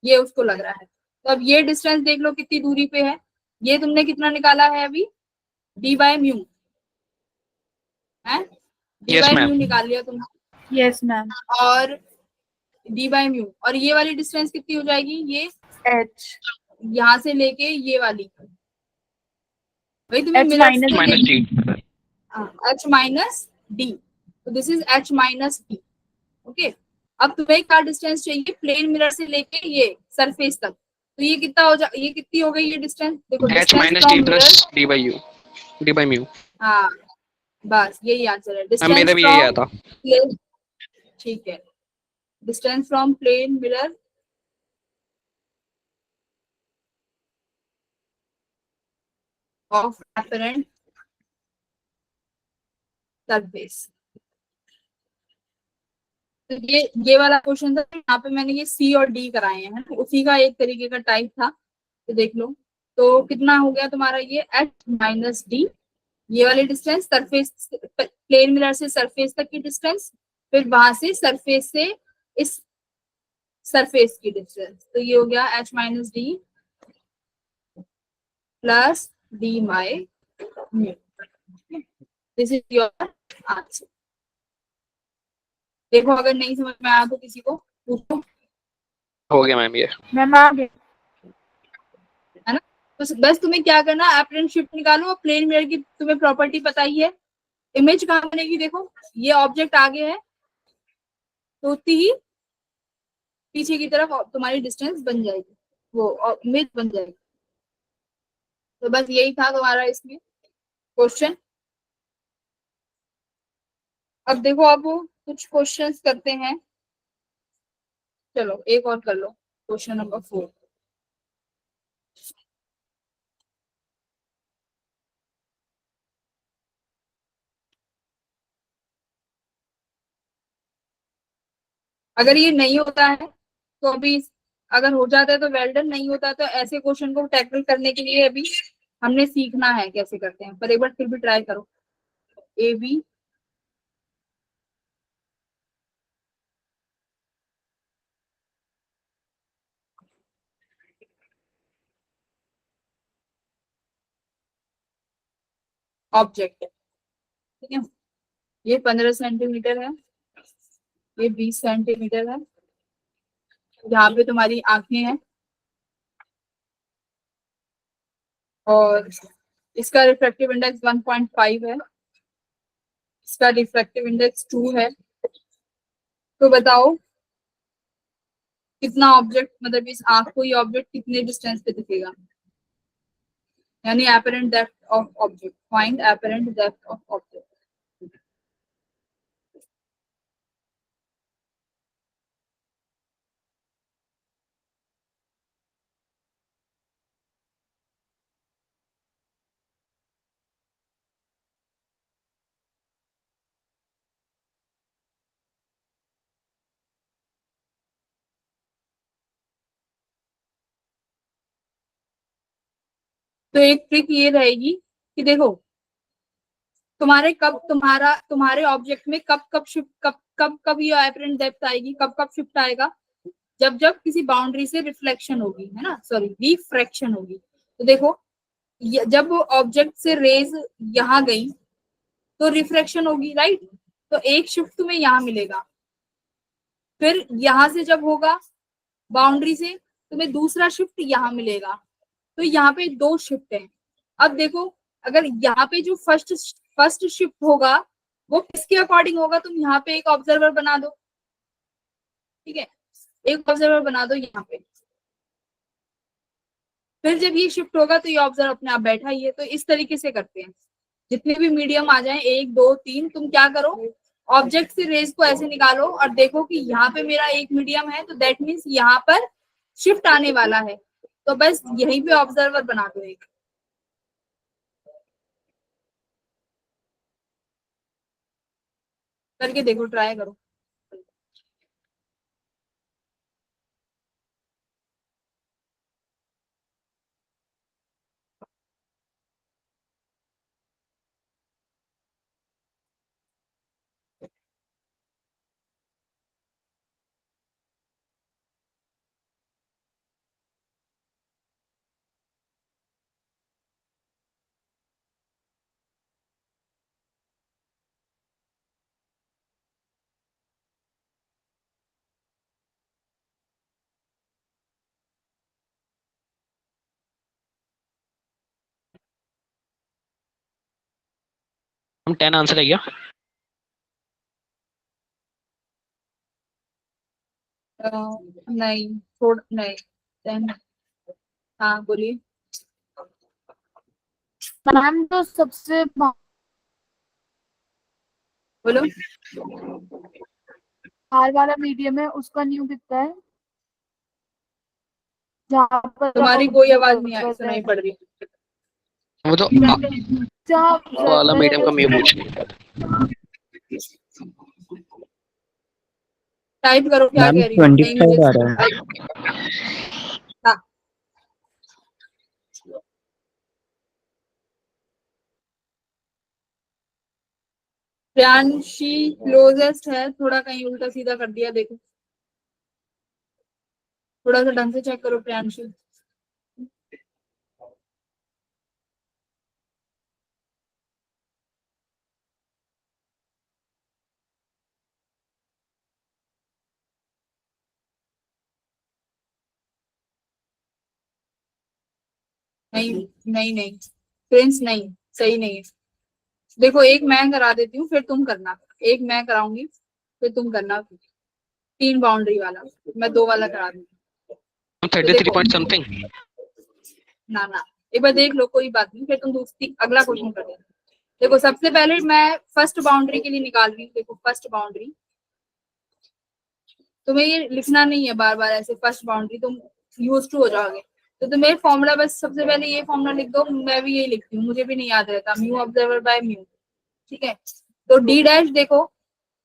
ये उसको लग रहा है। तो अब ये डिस्टेंस देख लो कितनी दूरी पे है। ये तुमने कितना निकाला है अभी, डी बाय म्यू है, D yes by mu ma'am. निकाल लिया तुमने। Yes ma'am. और डी बाय म्यू, और ये वाली डिस्टेंस कितनी हो जाएगी, ये H. यहाँ से लेके ये वाली, वही तुम्हें H mirror minus minus D. H minus D. तो this is H minus D. Okay, अब तुम्हें क्या डिस्टेंस चाहिए प्लेन मिरर से लेके ये सरफेस तक। तो ये कितना हो जा, ये कितनी हो गई ये डिस्टेंस, देखो H distance minus from D mirror, plus D by you, D by mu. हाँ बस यही आंसर है, मैम डिस्टेंस मेरा भी यही आया फ्रॉम था। प्लेन। ठीक है, distance from plane mirror of apparent surface. तो ये वाला क्वेश्चन था, यहाँ पे मैंने ये सी और डी कराए हैं, तो उसी का एक तरीके का टाइप था, तो देख लो। तो कितना हो गया तुम्हारा ये एच माइनस डी, ये वाली डिस्टेंस सरफेस, प्लेन मिरर से सरफेस तक की डिस्टेंस, फिर वहां से सरफेस से इस सरफेस की डिस्टेंस, तो ये हो गया H minus D plus D by mu. This is your answer. देखो अगर नहीं समझ में आया तो किसी को पूछो, हो गया मैम ये। मैम आ गए। है ना। तो बस तुम्हें क्या करना, एपरेंट शिफ्ट निकालो, और प्लेन मिरर की तुम्हें प्रॉपर्टी पता ही है, इमेज कहाँ बनेगी, देखो ये ऑब्जेक्ट आगे है तो उतनी ही पीछे की तरफ तुम्हारी डिस्टेंस बन जाएगी, वो इमेज बन जाएगी। तो बस यही था तुम्हारा इसमें क्वेश्चन। अब देखो, अब कुछ क्वेश्चंस करते हैं, चलो एक और कर लो, क्वेश्चन नंबर 4। अगर ये नहीं होता है तो अभी, अगर हो जाता है तो वेल डन, नहीं होता तो ऐसे क्वेश्चन को टैकल करने के लिए अभी हमने सीखना है कैसे करते हैं, पर एक बार फिर भी ट्राई करो। ए बी ऑब्जेक्ट है, ठीक है, ये 15 सेंटीमीटर है, ये 20 सेंटीमीटर है, यहाँ पे तुम्हारी आंखें हैं, और इसका रिफ्रैक्टिव इंडेक्स 1.5 है, इसका रिफ्रैक्टिव इंडेक्स 2 है। तो बताओ कितना ऑब्जेक्ट, मतलब इस आंख को ये ऑब्जेक्ट कितने डिस्टेंस पे दिखेगा, यानी apparent depth of object, find apparent depth of object. तो एक ट्रिक ये रहेगी कि देखो, तुम्हारे ऑब्जेक्ट में कब कब शिफ्ट, कब कब कब ये एपरेंट डेप्थ आएगी, कब कब शिफ्ट आएगा, जब जब किसी बाउंड्री से रिफ्लेक्शन होगी, है ना, सॉरी रिफ्रैक्शन होगी। तो देखो, जब ऑब्जेक्ट से रेज यहाँ गई तो रिफ्रैक्शन होगी, राइट, तो एक शिफ्ट तुम्हें यहाँ मिलेगा, फिर यहाँ से जब होगा बाउंड्री से, तुम्हें दूसरा शिफ्ट यहाँ मिलेगा, तो यहाँ पे दो शिफ्ट है। अब देखो, अगर यहाँ पे जो फर्स्ट फर्स्ट शिफ्ट होगा वो किसके अकॉर्डिंग होगा, तुम यहाँ पे एक ऑब्जर्वर बना दो, ठीक है, एक ऑब्जर्वर बना दो यहाँ पे, फिर जब ये शिफ्ट होगा तो ये ऑब्जर्वर अपने आप बैठा ही है। तो इस तरीके से करते हैं, जितने भी मीडियम आ जाए, 1 2 3, तुम क्या करो, ऑब्जेक्ट से रेज को ऐसे निकालो और देखो कि यहाँ पे मेरा एक मीडियम है, तो दैट मीन्स यहाँ पर शिफ्ट आने वाला है, तो बस यहीं पे ऑब्जर्वर बना दो एक, करके देखो, ट्राई करो। हम 10 आंसर है क्या? नहीं, थोड़ा नहीं, then, हाँ बोलिए। मैम तो सबसे बोलो। आर वाला मीडियम है, उसका न्यू कितना है? जहाँ पर तुम्हारी कोई आवाज नहीं आई, सुनाई पड़ रही। वो तो जहाँ वाला मीडियम का म्यू पूछ। टाइप करो क्या मैम कह रही हो। नहीं, 25 आ मुझे रहा है। हाँ। प्रियांशी क्लोजेस्ट है, थोड़ा कहीं उल्टा सीधा कर दिया, देखो थोड़ा सा ढंग से चेक करो प्रियांशी। नहीं नहीं नहीं प्रिंस, नहीं सही नहीं है। देखो एक मैं करा देती हूँ, फिर तुम करना। एक मैं कराऊंगी, फिर तुम करना। 3 बाउंड्री वाला, मैं 2 वाला करा दूंगी। 33 पॉइंट समथिंग। ना एक बार देख लो, कोई बात नहीं, फिर तुम दूसरी अगला क्वेश्चन कर देना। देखो सबसे पहले मैं फर्स्ट बाउंड्री के लिए निकाल रही हूँ। देखो फर्स्ट बाउंड्री, तुम्हें ये लिखना नहीं है बार बार ऐसे, फर्स्ट बाउंड्री तुम यूज टू हो जाओगे। तो तुम्हें फॉर्मूला बस सबसे पहले ये फॉर्मूला लिख दो। मैं भी यही लिखती हूँ, मुझे भी नहीं याद रहता। म्यू ऑब्जर्वर बाय म्यू, ठीक है। तो डी डैश देखो,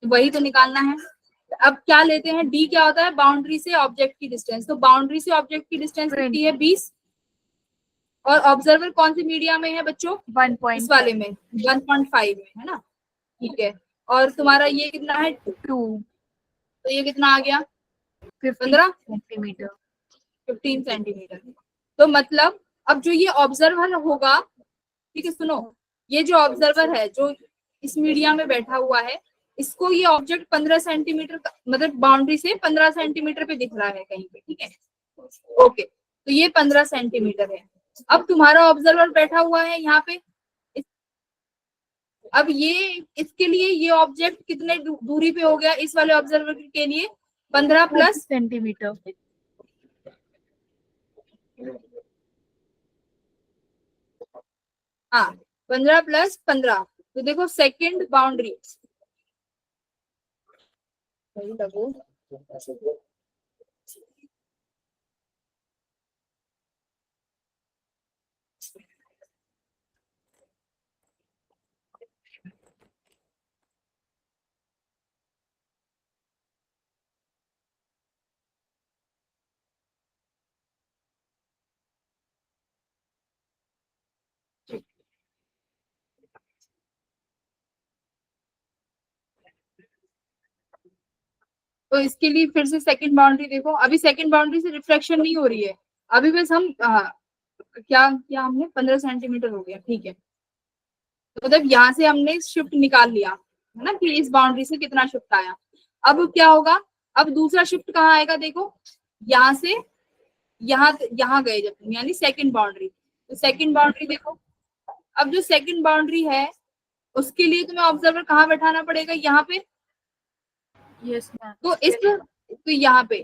वही तो निकालना है। अब क्या लेते हैं, डी क्या होता है, बाउंड्री से ऑब्जेक्ट की डिस्टेंस। तो बाउंड्री से ऑब्जेक्ट की डिस्टेंस कितनी है, 20। और ऑब्जर्वर कौन सी मीडिया में है बच्चों, 1.5 इस वाले में 1.5 में है ना, ठीक है। और तुम्हारा ये कितना है 2, तो ये कितना आ गया 15 सेंटीमीटर। 15 सेंटीमीटर। तो मतलब अब जो ये ऑब्जर्वर होगा, ठीक है सुनो, ये जो ऑब्जर्वर है जो इस मीडिया में बैठा हुआ है, इसको ये ऑब्जेक्ट 15 सेंटीमीटर मतलब बाउंड्री से 15 सेंटीमीटर पे दिख रहा है कहीं पे, ठीक है। ओके, तो ये 15 सेंटीमीटर है। अब तुम्हारा ऑब्जर्वर बैठा हुआ है यहाँ पे। अब ये इसके लिए ये ऑब्जेक्ट कितने दूरी पे हो गया, इस वाले ऑब्जर्वर के लिए 15 प्लस सेंटीमीटर। हाँ 15 प्लस 15। तो देखो सेकंड बाउंड्री, तो इसके लिए फिर से सेकंड बाउंड्री देखो। अभी सेकंड बाउंड्री से रिफ्लेक्शन नहीं हो रही है, अभी बस हम क्या क्या हमने 15 सेंटीमीटर हो गया, ठीक है। तो मतलब यहाँ से हमने शिफ्ट निकाल लिया है ना कि इस बाउंड्री से कितना शिफ्ट आया। अब क्या होगा, अब दूसरा शिफ्ट कहाँ आएगा, देखो यहाँ से यहाँ यहाँ गए जब, यानी सेकंड बाउंड्री। तो सेकंड बाउंड्री देखो, अब जो सेकंड बाउंड्री है उसके लिए तुम्हें ऑब्जर्वर कहाँ बैठाना पड़ेगा, यहाँ पे। Yes ma'am. तो यहाँ पे,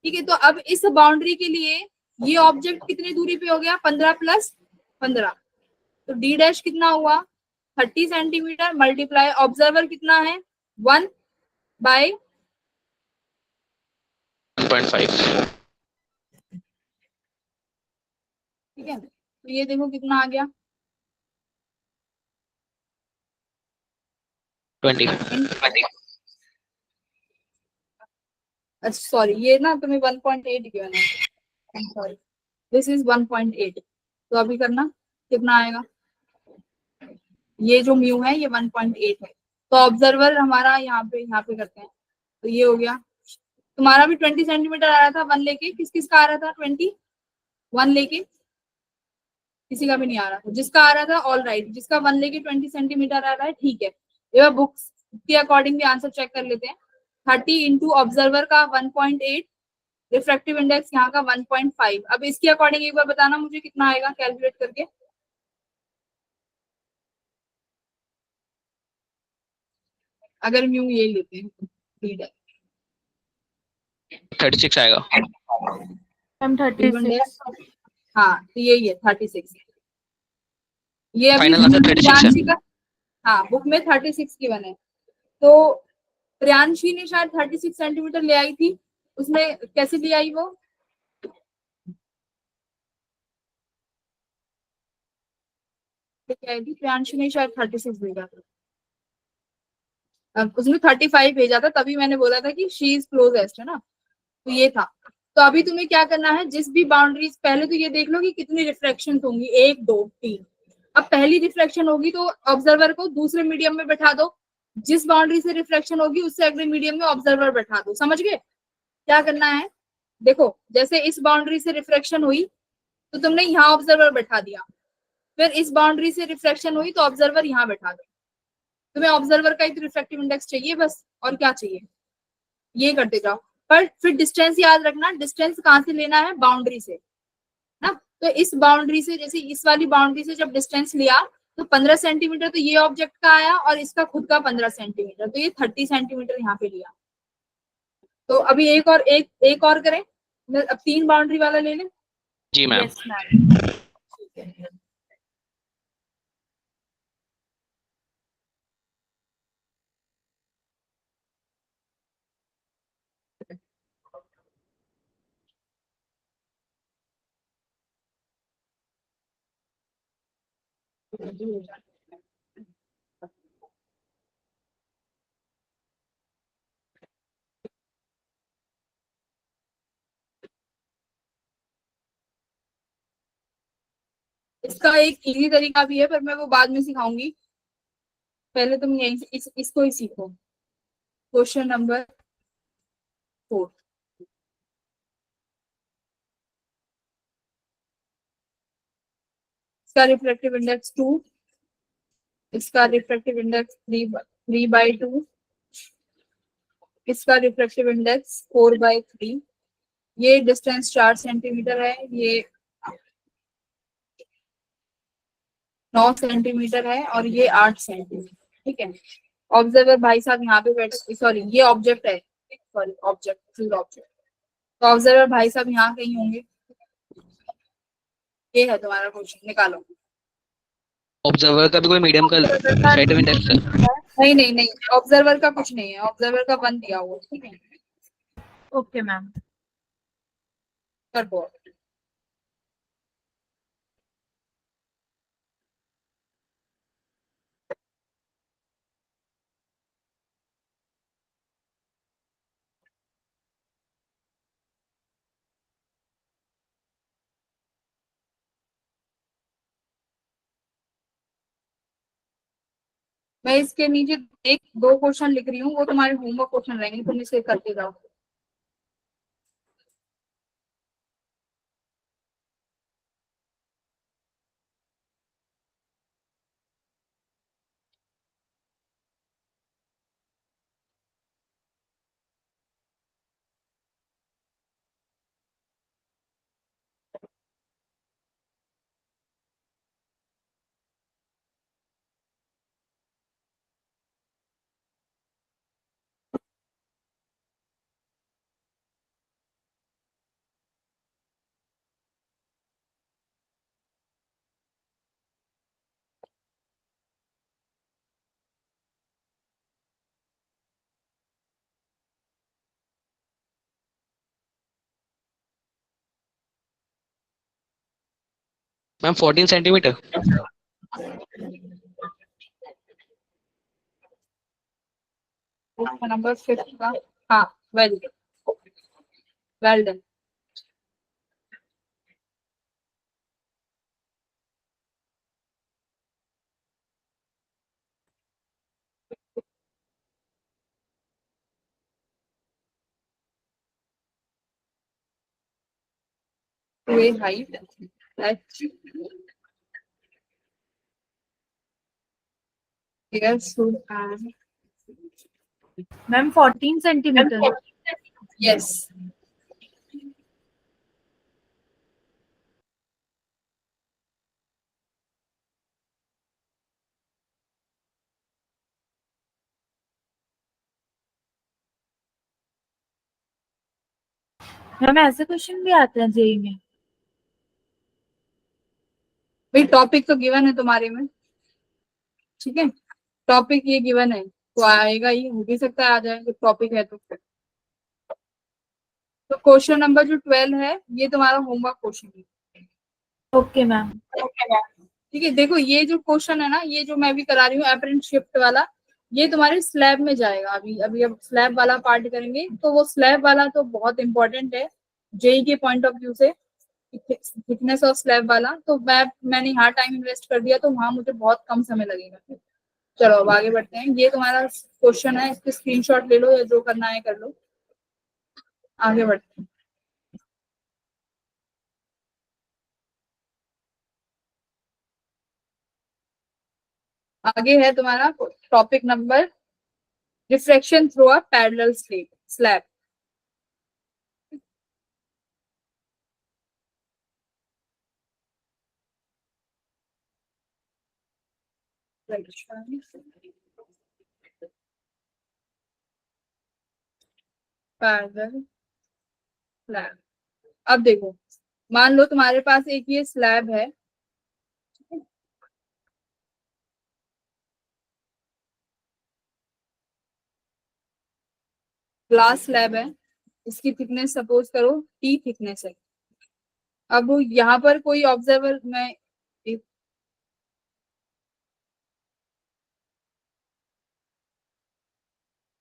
ठीक है। तो अब इस बाउंड्री के लिए ये ऑब्जेक्ट कितनी दूरी पे हो गया, 15 प्लस 15। तो डी डैश कितना हुआ 30 सेंटीमीटर मल्टीप्लाई ऑब्जर्वर कितना है 1 बाय 1.5। ठीक है। तो ये देखो कितना आ गया 20। अच्छा सॉरी, ये ना तुम्हें 1.8 गिवन है, सॉरी दिस इज 1.8। तो अभी करना कितना आएगा, ये जो म्यू है ये 1.8 है। तो ऑब्जर्वर हमारा यहाँ पे करते हैं। तो ये हो गया, तुम्हारा भी 20 सेंटीमीटर आ रहा था 1 लेके, किस किस का आ रहा था 21 लेके, किसी का भी नहीं आ रहा था। जिसका आ रहा था ऑल राइट, जिसका 1 लेके 20 सेंटीमीटर आ रहा है, ठीक है। ये बुक्स के अकॉर्डिंग भी आंसर चेक कर लेते हैं। 30 इंटू ऑब्जर्वर का 1.8, रिफ्रैक्टिव इंडेक्स यहाँ का 1.5। अब इसके अकॉर्डिंग एक बार बताना मुझे कितना आएगा कैलकुलेट करके। अगर म्यू ये लेते हैं, ठीक है 36 आएगा। मैम 36। हाँ तो यही है 36। ये अभी फाइनल आंसर 36 है। का, हाँ बुक में 36 की बने। तो प्रियांशी ने शायद 36 सेंटीमीटर ले आई थी, उसने कैसे ले आई वो? लेके आई थी प्रियांशी ने शायद 36 भेजा था, अब उसने 35 भेजा था, तभी मैंने बोला था कि शी इज क्लोजेस्ट, है ना। तो ये था। तो अभी तुम्हें क्या करना है, जिस भी बाउंड्रीज, पहले तो ये देख लो कि कितनी रिफ्लेक्शन होंगी, 1 2 3। अब पहली रिफ्लेक्शन होगी तो ऑब्जर्वर को दूसरे मीडियम में बैठा दो, जिस बाउंड्री से रिफ्लेक्शन होगी उससे अगले मीडियम में ऑब्जर्वर बैठा दो। समझ गए क्या करना है? देखो, जैसे इस बाउंड्री से रिफ्लेक्शन हुई तो तुमने यहाँ ऑब्जर्वर बैठा दिया, फिर इस बाउंड्री से रिफ्लेक्शन हुई तो ऑब्जर्वर यहाँ बैठा दो। तुम्हें ऑब्जर्वर का एक रिफ्लेक्टिव इंडेक्स चाहिए बस, और क्या चाहिए, ये करते जाओ। पर फिर डिस्टेंस याद रखना, डिस्टेंस कहाँ से लेना है, बाउंड्री से ना। तो इस बाउंड्री से, जैसे इस वाली बाउंड्री से जब डिस्टेंस लिया तो 15 सेंटीमीटर तो ये ऑब्जेक्ट का आया, और इसका खुद का 15 सेंटीमीटर, तो ये 30 सेंटीमीटर यहाँ पे लिया। तो अभी एक और करें, अब 3 बाउंड्री वाला ले लें। जी मैम। Yes, ma'am. इसका एक इजी तरीका भी है, पर मैं वो बाद में सिखाऊंगी, पहले तुम यही इसको ही सीखो। क्वेश्चन नंबर 4, इसका रिफ्लेक्टिव इंडेक्स 2, इसका रिफ्लेक्टिव इंडेक्स 3/2, इसका रिफ्लेक्टिव इंडेक्स 4/3। ये डिस्टेंस 4 सेंटीमीटर है, ये 9 सेंटीमीटर है, और ये 8 सेंटीमीटर। ठीक है। ऑब्जर्वर भाई साहब यहाँ पे बैठे, सॉरी ये ऑब्जेक्ट है, सॉरी ऑब्जेक्ट। तो ऑब्जर्वर भाई साहब यहाँ कहीं होंगे। ये है तुम्हारा क्वेश्चन, निकालो। ऑब्जर्वर का भी कोई मीडियम का रिफ्लेक्टिव इंडेक्स है? नहीं नहीं नहीं, ऑब्जर्वर का कुछ नहीं है, ऑब्जर्वर का 1 दिया हुआ, ठीक है। Okay, ma'am. कर दो। मैं इसके नीचे 1 2 क्वेश्चन लिख रही हूँ, वो तुम्हारे होमवर्क क्वेश्चन रहेंगे, तुम इसे करते जाओ। Ma'am 14 centimetre. नंबर 5 का, हाँ, well done. Way height H, here should and Ma'am, 14 centimeter. yes, ma'am ऐसे क्वेश्चन भी आते हैं जेई में? भाई टॉपिक तो गिवन है तुम्हारे में, ठीक है, टॉपिक ये गिवन है। तो आएगा ही, हो भी सकता है आ जाए जब टॉपिक है तो क्वेश्चन नंबर जो 12 है ये तुम्हारा होमवर्क क्वेश्चन है। Okay ma'am. ठीक है, देखो ये जो क्वेश्चन है ना, ये जो मैं भी करा रही हूँ अप्रेंट शिफ्ट वाला, ये तुम्हारे स्लैब में जाएगा। अभी अभी अब स्लैब वाला पार्ट करेंगे, तो वो स्लैब वाला तो बहुत इंपॉर्टेंट है जेई के पॉइंट ऑफ व्यू से, थिकनेस ऑफ स्लैब वाला। तो मैंने यहाँ टाइम इन्वेस्ट कर दिया, तो वहां मुझे बहुत कम समय लगेगा। चलो अब आगे बढ़ते हैं। ये तुम्हारा क्वेश्चन है, इसके स्क्रीनशॉट ले लो या जो करना है कर लो। आगे बढ़ते हैं। आगे है तुम्हारा topic number reflection through a parallel slab. Parallel slab. अब देखो, मान लो तुम्हारे पास एक ये स्लैब है, ग्लास स्लैब है, इसकी थिकनेस सपोज करो टी थिकनेस है। अब यहाँ पर कोई ऑब्जर्वर, मैं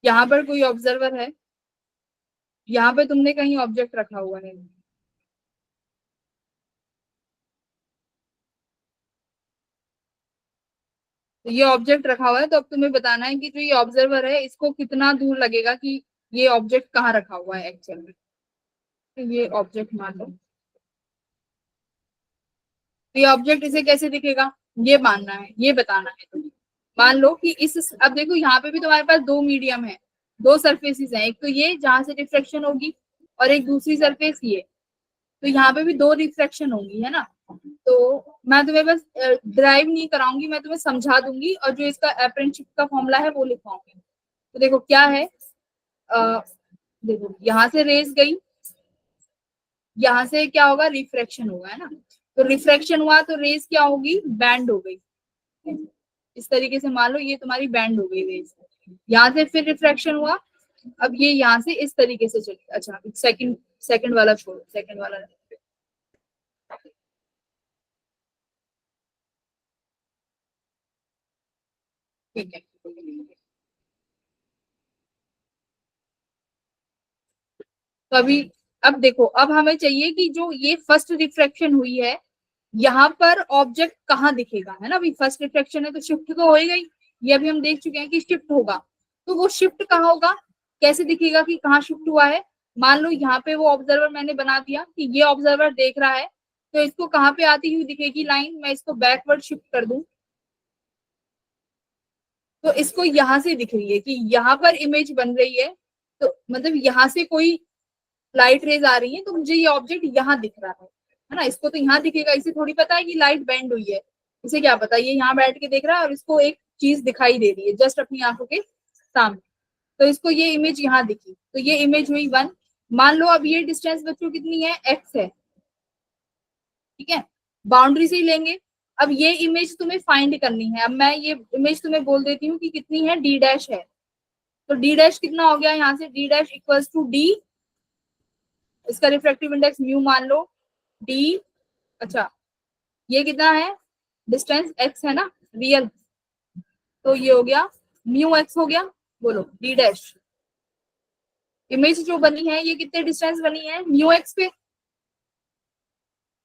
यहाँ पर कोई ऑब्जर्वर है, यहाँ पे तुमने कहीं ऑब्जेक्ट रखा हुआ है, तो ये ऑब्जेक्ट रखा हुआ है, तो अब तुम्हें बताना है कि जो ये ऑब्जर्वर है इसको कितना दूर लगेगा कि ये ऑब्जेक्ट कहाँ रखा हुआ है एक्चुअल में। तो ये ऑब्जेक्ट मान लो, तो ये ऑब्जेक्ट इसे कैसे दिखेगा ये मानना है, ये बताना है तुम्हें। मान लो कि इस, अब देखो यहाँ पे भी तुम्हारे पास दो मीडियम है, दो सरफेसेस हैं, एक तो ये जहां से रिफ्लेक्शन होगी और एक दूसरी सरफेस ये। तो यहाँ पे भी दो रिफ्लेक्शन होंगी, है ना। तो मैं तुम्हें बस ड्राइव नहीं कराऊंगी, मैं तुम्हें समझा दूंगी, और जो इसका अप्रेंटिसशिप का फॉर्मूला है वो लिखवाऊंगी। तो देखो क्या है, देखो यहाँ से रेस गई, यहाँ से क्या होगा, रिफ्रैक्शन होगा, है ना। तो रिफ्रैक्शन हुआ तो रेस क्या होगी, बैंड हो गई। इस तरीके से मान लो ये तुम्हारी बैंड हो गई रेस, यहाँ से फिर रिफ्रैक्शन हुआ, अब ये यहाँ से इस तरीके से चली। अच्छा सेकंड सेकंड वाला छोड़ो, सेकंड वाला ठीक है। तो अभी, अब देखो, अब हमें चाहिए कि जो ये फर्स्ट रिफ्रैक्शन हुई है, यहाँ पर ऑब्जेक्ट कहाँ दिखेगा, है ना। अभी फर्स्ट रिफ्लेक्शन है तो शिफ्ट तो होएगा ही, ये अभी हम देख चुके हैं कि शिफ्ट होगा। तो वो शिफ्ट कहाँ होगा, कैसे दिखेगा कि कहाँ शिफ्ट हुआ है। मान लो यहाँ पे वो ऑब्जर्वर मैंने बना दिया कि ये ऑब्जर्वर देख रहा है, तो इसको कहाँ पे आती हुई दिखेगी लाइन, मैं इसको बैकवर्ड शिफ्ट कर दूं, तो इसको यहाँ से दिख रही है कि यहाँ पर इमेज बन रही है। तो मतलब यहाँ से कोई लाइट रेज आ रही है, तो मुझे ये ऑब्जेक्ट यहाँ दिख रहा है ना। इसको तो यहाँ दिखेगा, इसे थोड़ी पता है कि लाइट बेंड हुई है, इसे क्या पता, ये यहाँ बैठ के देख रहा है और इसको एक चीज दिखाई दे रही है जस्ट अपनी आंखों के सामने। तो इसको ये इमेज यहाँ दिखी, तो ये इमेज हुई 1। मान लो अब ये डिस्टेंस बच्चों कितनी है, x है, ठीक है, बाउंड्री से ही लेंगे। अब ये इमेज तुम्हें फाइंड करनी है। अब मैं ये इमेज तुम्हें बोल देती हूँ कि कितनी है, d डैश है। तो d डैश कितना हो गया, यहाँ से d dash equals to d, इसका रिफ्रैक्टिव इंडेक्स म्यू मान लो d। अच्छा ये कितना है, डिस्टेंस x है ना, रियल, तो ये हो गया म्यू x हो गया। बोलो d डैश, इमेज जो बनी है ये कितने डिस्टेंस बनी है, म्यू x पे।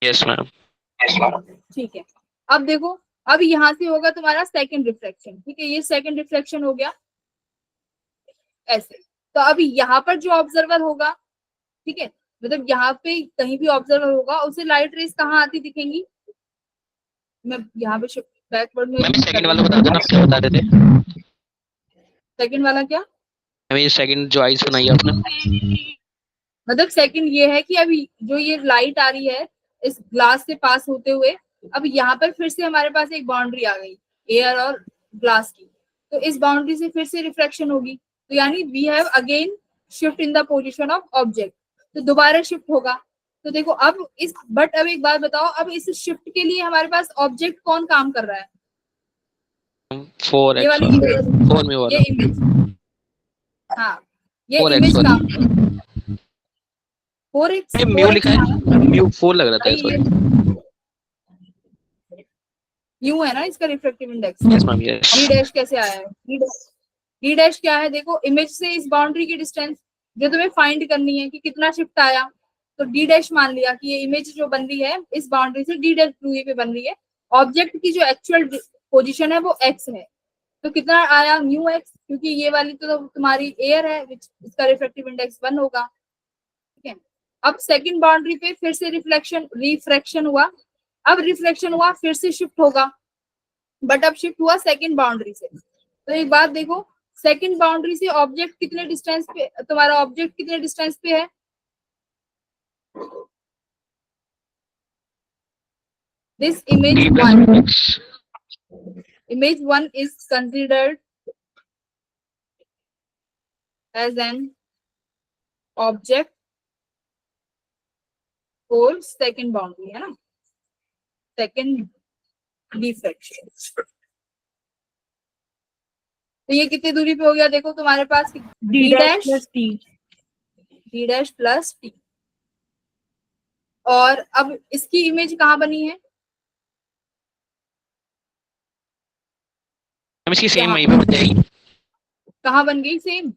Yes ma'am. ठीक है, अब देखो, अब यहाँ से होगा तुम्हारा सेकंड रिफ्लेक्शन, ठीक है, ये सेकंड रिफ्लेक्शन हो गया ऐसे। तो अभी यहाँ पर जो ऑब्जर्वर होगा, ठीक है, मतलब यहाँ पे कहीं भी ऑब्जर्वर होगा, उसे लाइट रेस कहाँ आती दिखेंगी। मैं यहाँ पे बैकवर्ड में मैम सेकंड वाला बता देना, क्या बता रहे थे। सेकंड वाला क्या, मैम ये सेकंड जो आइस बनाई आपने। मतलब सेकंड ये है कि अभी जो ये लाइट आ रही है इस ग्लास से पास होते हुए, अब यहाँ पर फिर से हमारे पास एक बाउंड्री आ गई एयर और ग्लास की, तो इस बाउंड्री से फिर से रिफ्लेक्शन होगी, तो यानी we have again shift in the position of object, तो दोबारा शिफ्ट होगा। तो देखो अब इस, बट अब एक बात बताओ, अब इस शिफ्ट के लिए हमारे पास ऑब्जेक्ट कौन काम कर रहा है, फोर ये एक्स वाली इमेज, फोर म्यू वाला ये इमेज, हाँ ये फोर एक्स इमेज सॉरी कहाँ, 4x, म्यू 4x लिखा है, म्यू फोर लग रहा था भाई, सॉरी। ये यू है ना इसका refractive index. Yes ma'am yes. D dash कैसे आया है, डी डैश क्या है, देखो इमेज से इस बाउंड्री की डिस्टेंस जो तुम्हें फाइंड करनी है कि कितना शिफ्ट आया, तो डी डैश मान लिया कि ये इमेज जो बन रही है इस बाउंड्री से डी डैश दूरी पे बन रही है, ऑब्जेक्ट की जो एक्चुअल पोजीशन है वो एक्स है, तो कितना आया म्यू एक्स, क्योंकि ये वाली तो तुम्हारी एयर है इसका रिफ्रैक्टिव इंडेक्स 1 होगा, ठीक है। अब सेकंड बाउंड्री पे फिर से रिफ्रैक्शन हुआ, अब रिफ्लेक्शन हुआ फिर से शिफ्ट होगा, बट अब शिफ्ट हुआ सेकंड बाउंड्री से। तो एक बात देखो, सेकंड बाउंड्री से ऑब्जेक्ट कितने डिस्टेंस पे, तुम्हारा ऑब्जेक्ट कितने डिस्टेंस पे है, this image 1 is considered as an object for second boundary, है ना, सेकंड डिफ्रैक्शन। तो ये कितनी दूरी पे हो गया, देखो तुम्हारे पास D dash plus T, D dash plus T, और अब इसकी इमेज कहाँ बनी है, हम इसकी सेम यहाँ वहीं पे बन जाएगी। कहाँ बन गई सेम,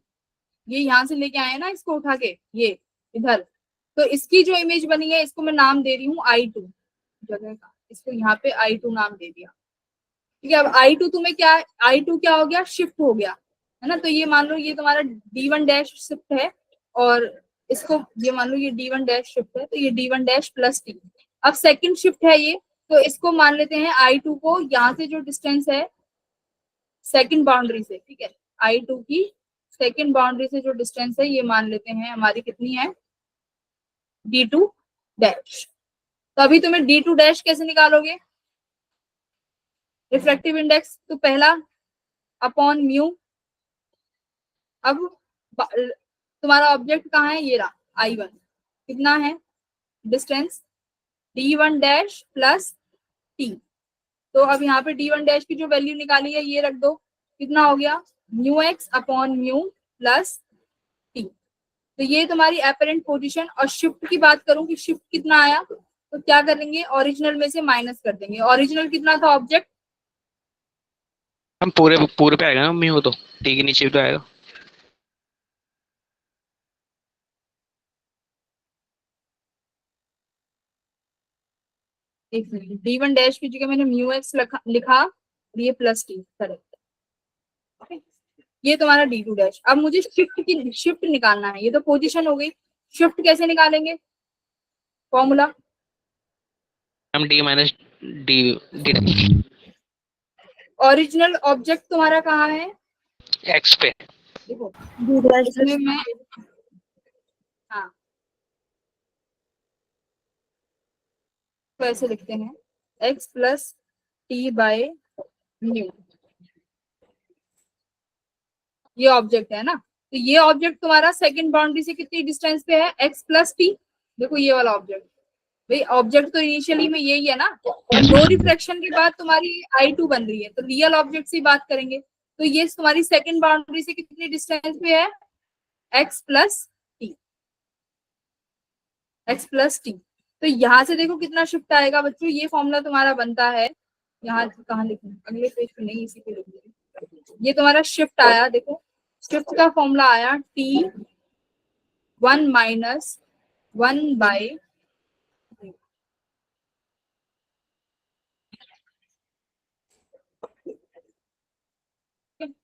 ये यहाँ से लेके आए ना इसको उठा के ये इधर, तो इसकी जो इमेज बनी है इसको मैं नाम दे रही हूँ I2 जगह का, इसको यहाँ पे I2 नाम दे दिया, ठीक है। अब I2 तुम्हें क्या, I2 क्या हो गया, शिफ्ट हो गया, है ना, तो ये मान लो ये तुम्हारा D1 डैश शिफ्ट है, और इसको ये मान लो ये D1 डैश शिफ्ट है, तो ये D1 डैश प्लस टी, अब सेकंड शिफ्ट है ये, तो इसको मान लेते हैं I2 को, यहाँ से जो डिस्टेंस है सेकंड बाउंड्री से, ठीक है, I2 की सेकंड बाउंड्री से जो डिस्टेंस है ये मान लेते हैं हमारी कितनी है, D2 डैश। तो अभी तुम्हें D2 डैश कैसे निकालोगे, रिफ्रैक्टिव इंडेक्स तो पहला अपॉन म्यू, अब तुम्हारा ऑब्जेक्ट कहाँ है, ये रहा I1, कितना है distance, D1 dash plus T, तो अब यहाँ पे D1 डैश की जो वैल्यू निकाली है ये रख दो, कितना हो गया mu x upon mu plus T. तो ये तुम्हारी एपरेंट पोजीशन, और शिफ्ट की बात करूं कि शिफ्ट कितना आया, तो क्या करेंगे ओरिजिनल में से माइनस कर देंगे, ओरिजिनल कितना था ऑब्जेक्ट, हम पूरे पूरे पे आएगा ना म्यू, तो टी के नीचे भी तो आएगा। एक मिनट, D1 डैश की जगह मैंने म्यू एक्स लिखा, और ये प्लस टी, करेक्ट, ये तुम्हारा D2 डैश। अब मुझे शिफ्ट निकालना है, ये तो पोजीशन हो गई, शिफ्ट कैसे निकालेंगे, फॉर्मूला, हम D minus D D original object तुम्हारा कहाँ है, एक्स पे। देखो डी डैश इसमें मैं, हाँ तो ऐसे लिखते हैं x plus T by mu, ये ऑब्जेक्ट है ना, तो ये ऑब्जेक्ट तुम्हारा सेकंड बाउंड्री से कितनी डिस्टेंस पे है, x प्लस टी, देखो ये वाला ऑब्जेक्ट, भाई ऑब्जेक्ट तो इनिशियली में यही है ना, नो रिफ्लेक्शन के बाद तुम्हारी I2 बन रही है, तो रियल ऑब्जेक्ट से बात करेंगे, तो ये तुम्हारी सेकंड बाउंड्री से कितनी डिस्टेंस पे है, x plus T, x plus T, तो यहाँ से देखो कितना शिफ्ट आएगा बच्चों, ये फॉर्मूला तुम्हारा बनता है, यहाँ कहाँ लिखूं, अगले पेज पे नहीं इसी पे लिखूंगी, ये तुम्हारा शिफ्ट आया, देखो शिफ्ट का फॉर्मूला आया T1 माइनस 1 बाय,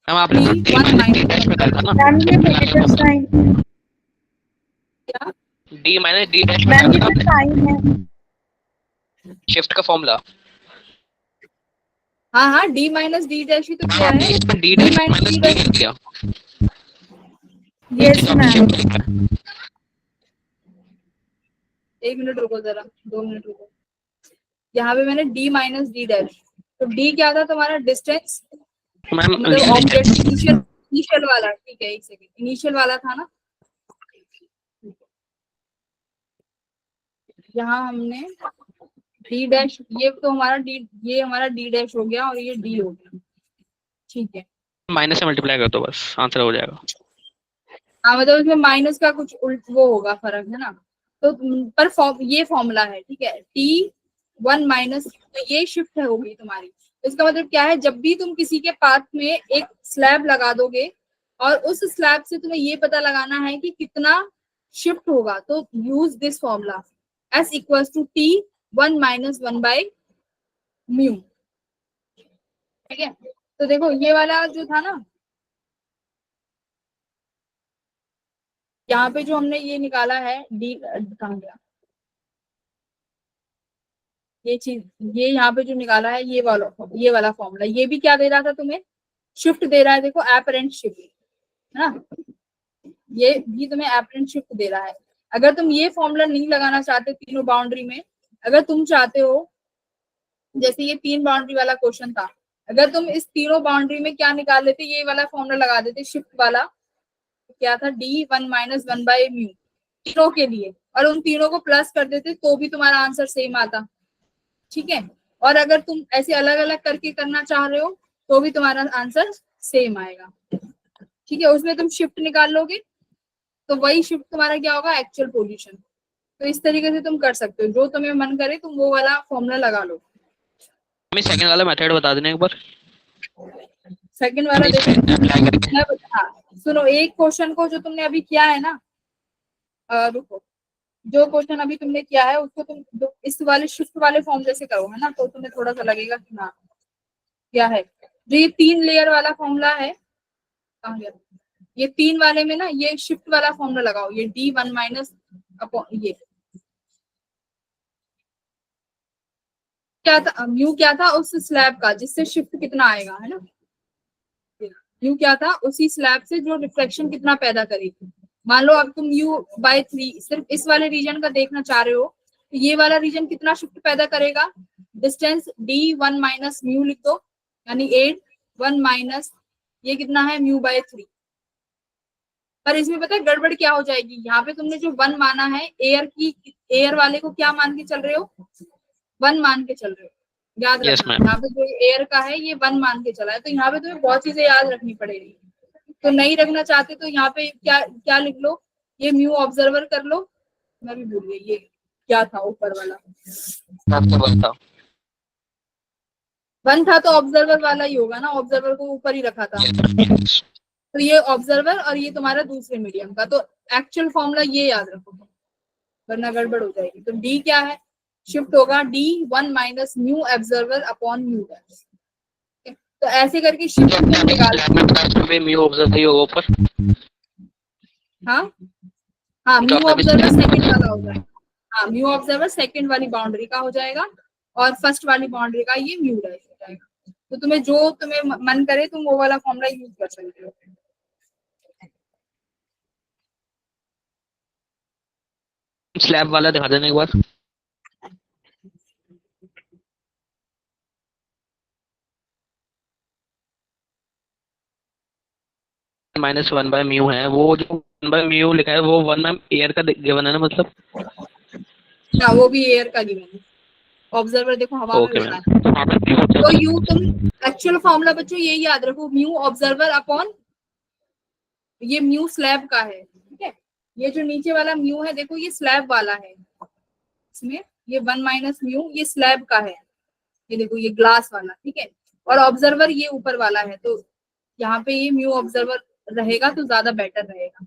हम आपने D T1 minus D minus dash बताया था ना, मैम ये नेगेटिव साइन, क्या, D minus D dash ma'am बताया ये था तो आपने, साइन है, शिफ्ट का फॉर्मूला। हाँ हाँ D माइनस डी डैश ही तो किया आपने है, इसमें D D dash minus minus D D dash, किया, यस तो मैम, शिफ्ट लिखा है। एक मिनट रुको जरा, 2 मिनट रुको, यहाँ पे मैंने D माइनस डी डैश, तो D क्या था तुम्हारा डिस्टेंस, मैम मतलब ऑब्जेक्ट इनिशियल वाला, ठीक है एक सेकेंड, इनिशियल वाला था ना, यहाँ हमने डी डैश, ये तो हमारा डी, ये हमारा डी डैश हो गया और ये डी हो गया, ठीक है। माइनस से मल्टीप्लाई कर दो बस, आंसर हो जाएगा। हाँ मतलब इसमें माइनस का कुछ उल्ट वो होगा, फर्क है ना। तो पर ये फॉर्मूला है, ठीक है। T1 माइनस, तो ये शिफ्ट होगी तुम्हारी। तो इसका मतलब क्या है, जब भी तुम किसी के पाथ में एक स्लैब लगा दोगे और उस स्लैब से तुम्हें ये पता लगाना है कि कितना शिफ्ट होगा, तो use this formula S equals to T1 minus 1/μ। ठीक है। तो देखो ये वाला जो था ना, यहाँ पे जो हमने ये निकाला है डी, कहाँ गया ये चीज, ये यहाँ पे जो निकाला है ये वाला फॉर्मूला, ये भी क्या दे रहा था तुम्हें, शिफ्ट दे रहा है। देखो एपरेंट शिफ्ट, है ना, ये भी तुम्हें एपरेंट शिफ्ट दे रहा है। अगर तुम ये फॉर्मूला नहीं लगाना चाहते तीनों बाउंड्री में, अगर तुम चाहते हो, जैसे ये 3 बाउंड्री वाला क्वेश्चन था, अगर तुम इस तीनों बाउंड्री में क्या निकाल लेते, ये वाला फॉर्मूला लगा देते शिफ्ट वाला, क्या था D1 माइनस 1/μ तीनों के लिए, और उन तीनों को प्लस कर देते तो भी तुम्हारा आंसर सेम आता। ठीक है। और अगर तुम ऐसे अलग अलग करके करना चाह रहे हो तो भी तुम्हारा आंसर सेम आएगा। ठीक है। उसमें तुम शिफ्ट निकाल लोगे तो वही शिफ्ट तुम्हारा क्या होगा, एक्चुअल पोजीशन। तो इस तरीके से तुम कर सकते हो, जो तुम्हें मन करे तुम वो वाला फॉर्मूला लगा लो। हमें सेकंड वाला मेथड बता देना एक बार। सेकंड वाला देखो, अप्लाई करके। हाँ सुनो, एक क्वेश्चन को जो तुमने अभी किया है ना, रुको, जो क्वेश्चन अभी तुमने किया है उसको तुम इस वाले शिफ्ट वाले फॉर्मूले से करो, है ना, तो तुम्हें थोड़ा सा लगेगा कि हाँ क्या है। जो ये 3 लेयर वाला फॉर्मूला है, कहाँ गया, ये 3 वाले में ना ये शिफ्ट वाला फॉर्मूला लगाओ, ये D1 माइनस अपॉन ये क्या था, म्यू क्या था उस स्लैब का जिससे शिफ्ट कितना आएगा, है ना, म्यू क्या था उसी स्लैब से जो रिफ्लेक्शन कितना पैदा करेगी। मान लो अब तुम U/3 सिर्फ इस वाले रीजन का देखना चाह रहे हो, तो ये वाला रीजन कितना शिफ्ट पैदा करेगा, डिस्टेंस D1 माइनस म्यू लिख दो, यानी 8 1 माइनस ये कितना है μ/3। पर इसमें पता है गड़बड़ क्या हो जाएगी, यहाँ पे तुमने जो 1 माना है एयर वाले को क्या मान के चल रहे हो, 1 मान के चल रहे हो। याद यस रखना मैम। यहाँ पे जो एयर का है ये 1 मान के चला है, तो यहाँ पे तुम्हें बहुत चीजें याद रखनी पड़ेगी। तो नहीं रखना चाहते तो यहाँ पे क्या क्या लिख लो, ये म्यू ऑब्जर्वर कर लो। मैं भी भूल गई ये क्या था ऊपर वाला, आपको बताओ। 1 था तो ऑब्जर्वर वाला ही होगा ना, ऑब्जर्वर को ऊपर ही रखा था। यस। तो ये ऑब्जर्वर और ये तुम्हारा दूसरे मीडियम का, तो एक्चुअल फॉर्मूला ये याद रखो वरना गड़बड़ हो जाएगी। तो डी क्या है, शिफ्ट होगा D1 minus mu observer upon mu dash. तो ऐसे करके शिफ्ट तुम निकाल, स्लैब में बताया था म्यू ऑब्जर्व ही होगा ऊपर। हाँ हाँ, तो म्यू आपने ऑब्जर्वर सेकंड अभी वाला हो जाएगा। हाँ म्यू ऑब्जर्वर सेकंड वाली बाउंड्री का हो जाएगा और फर्स्ट वाली बाउंड्री का ये म्यू डैश हो जाएगा। तो तुम्हें जो तुम्हें मन करे तुम वो वाला फॉर्मूला यूज कर सकते हो। स्लैब वाला दिखा देना एक बार। -1/μ है, वो जो 1/μ लिखा है वो 1 मैम एयर का गिवन है ना, मतलब। हाँ वो भी एयर का गिवन है, ऑब्जर्वर देखो हवा में ओके उड़ता मैम। है। तो वहाँ पे म्यू तो ऑब्जर्व। यू तुम एक्चुअल फॉर्मूला बच्चों यही याद रखो, म्यू ऑब्जर्वर अपॉन ये म्यू स्लैब का है। ठीक है। ये जो नीचे वाला म्यू है देखो ये स्लैब वाला है, इसमें ये 1 माइनस म्यू ये स्लैब का है, ये देखो ये ग्लास वाला। ठीक है। और ऑब्जर्वर ये ऊपर वाला है, तो यहाँ पे ये म्यू ऑब्जर्वर रहेगा तो ज्यादा बेटर रहेगा।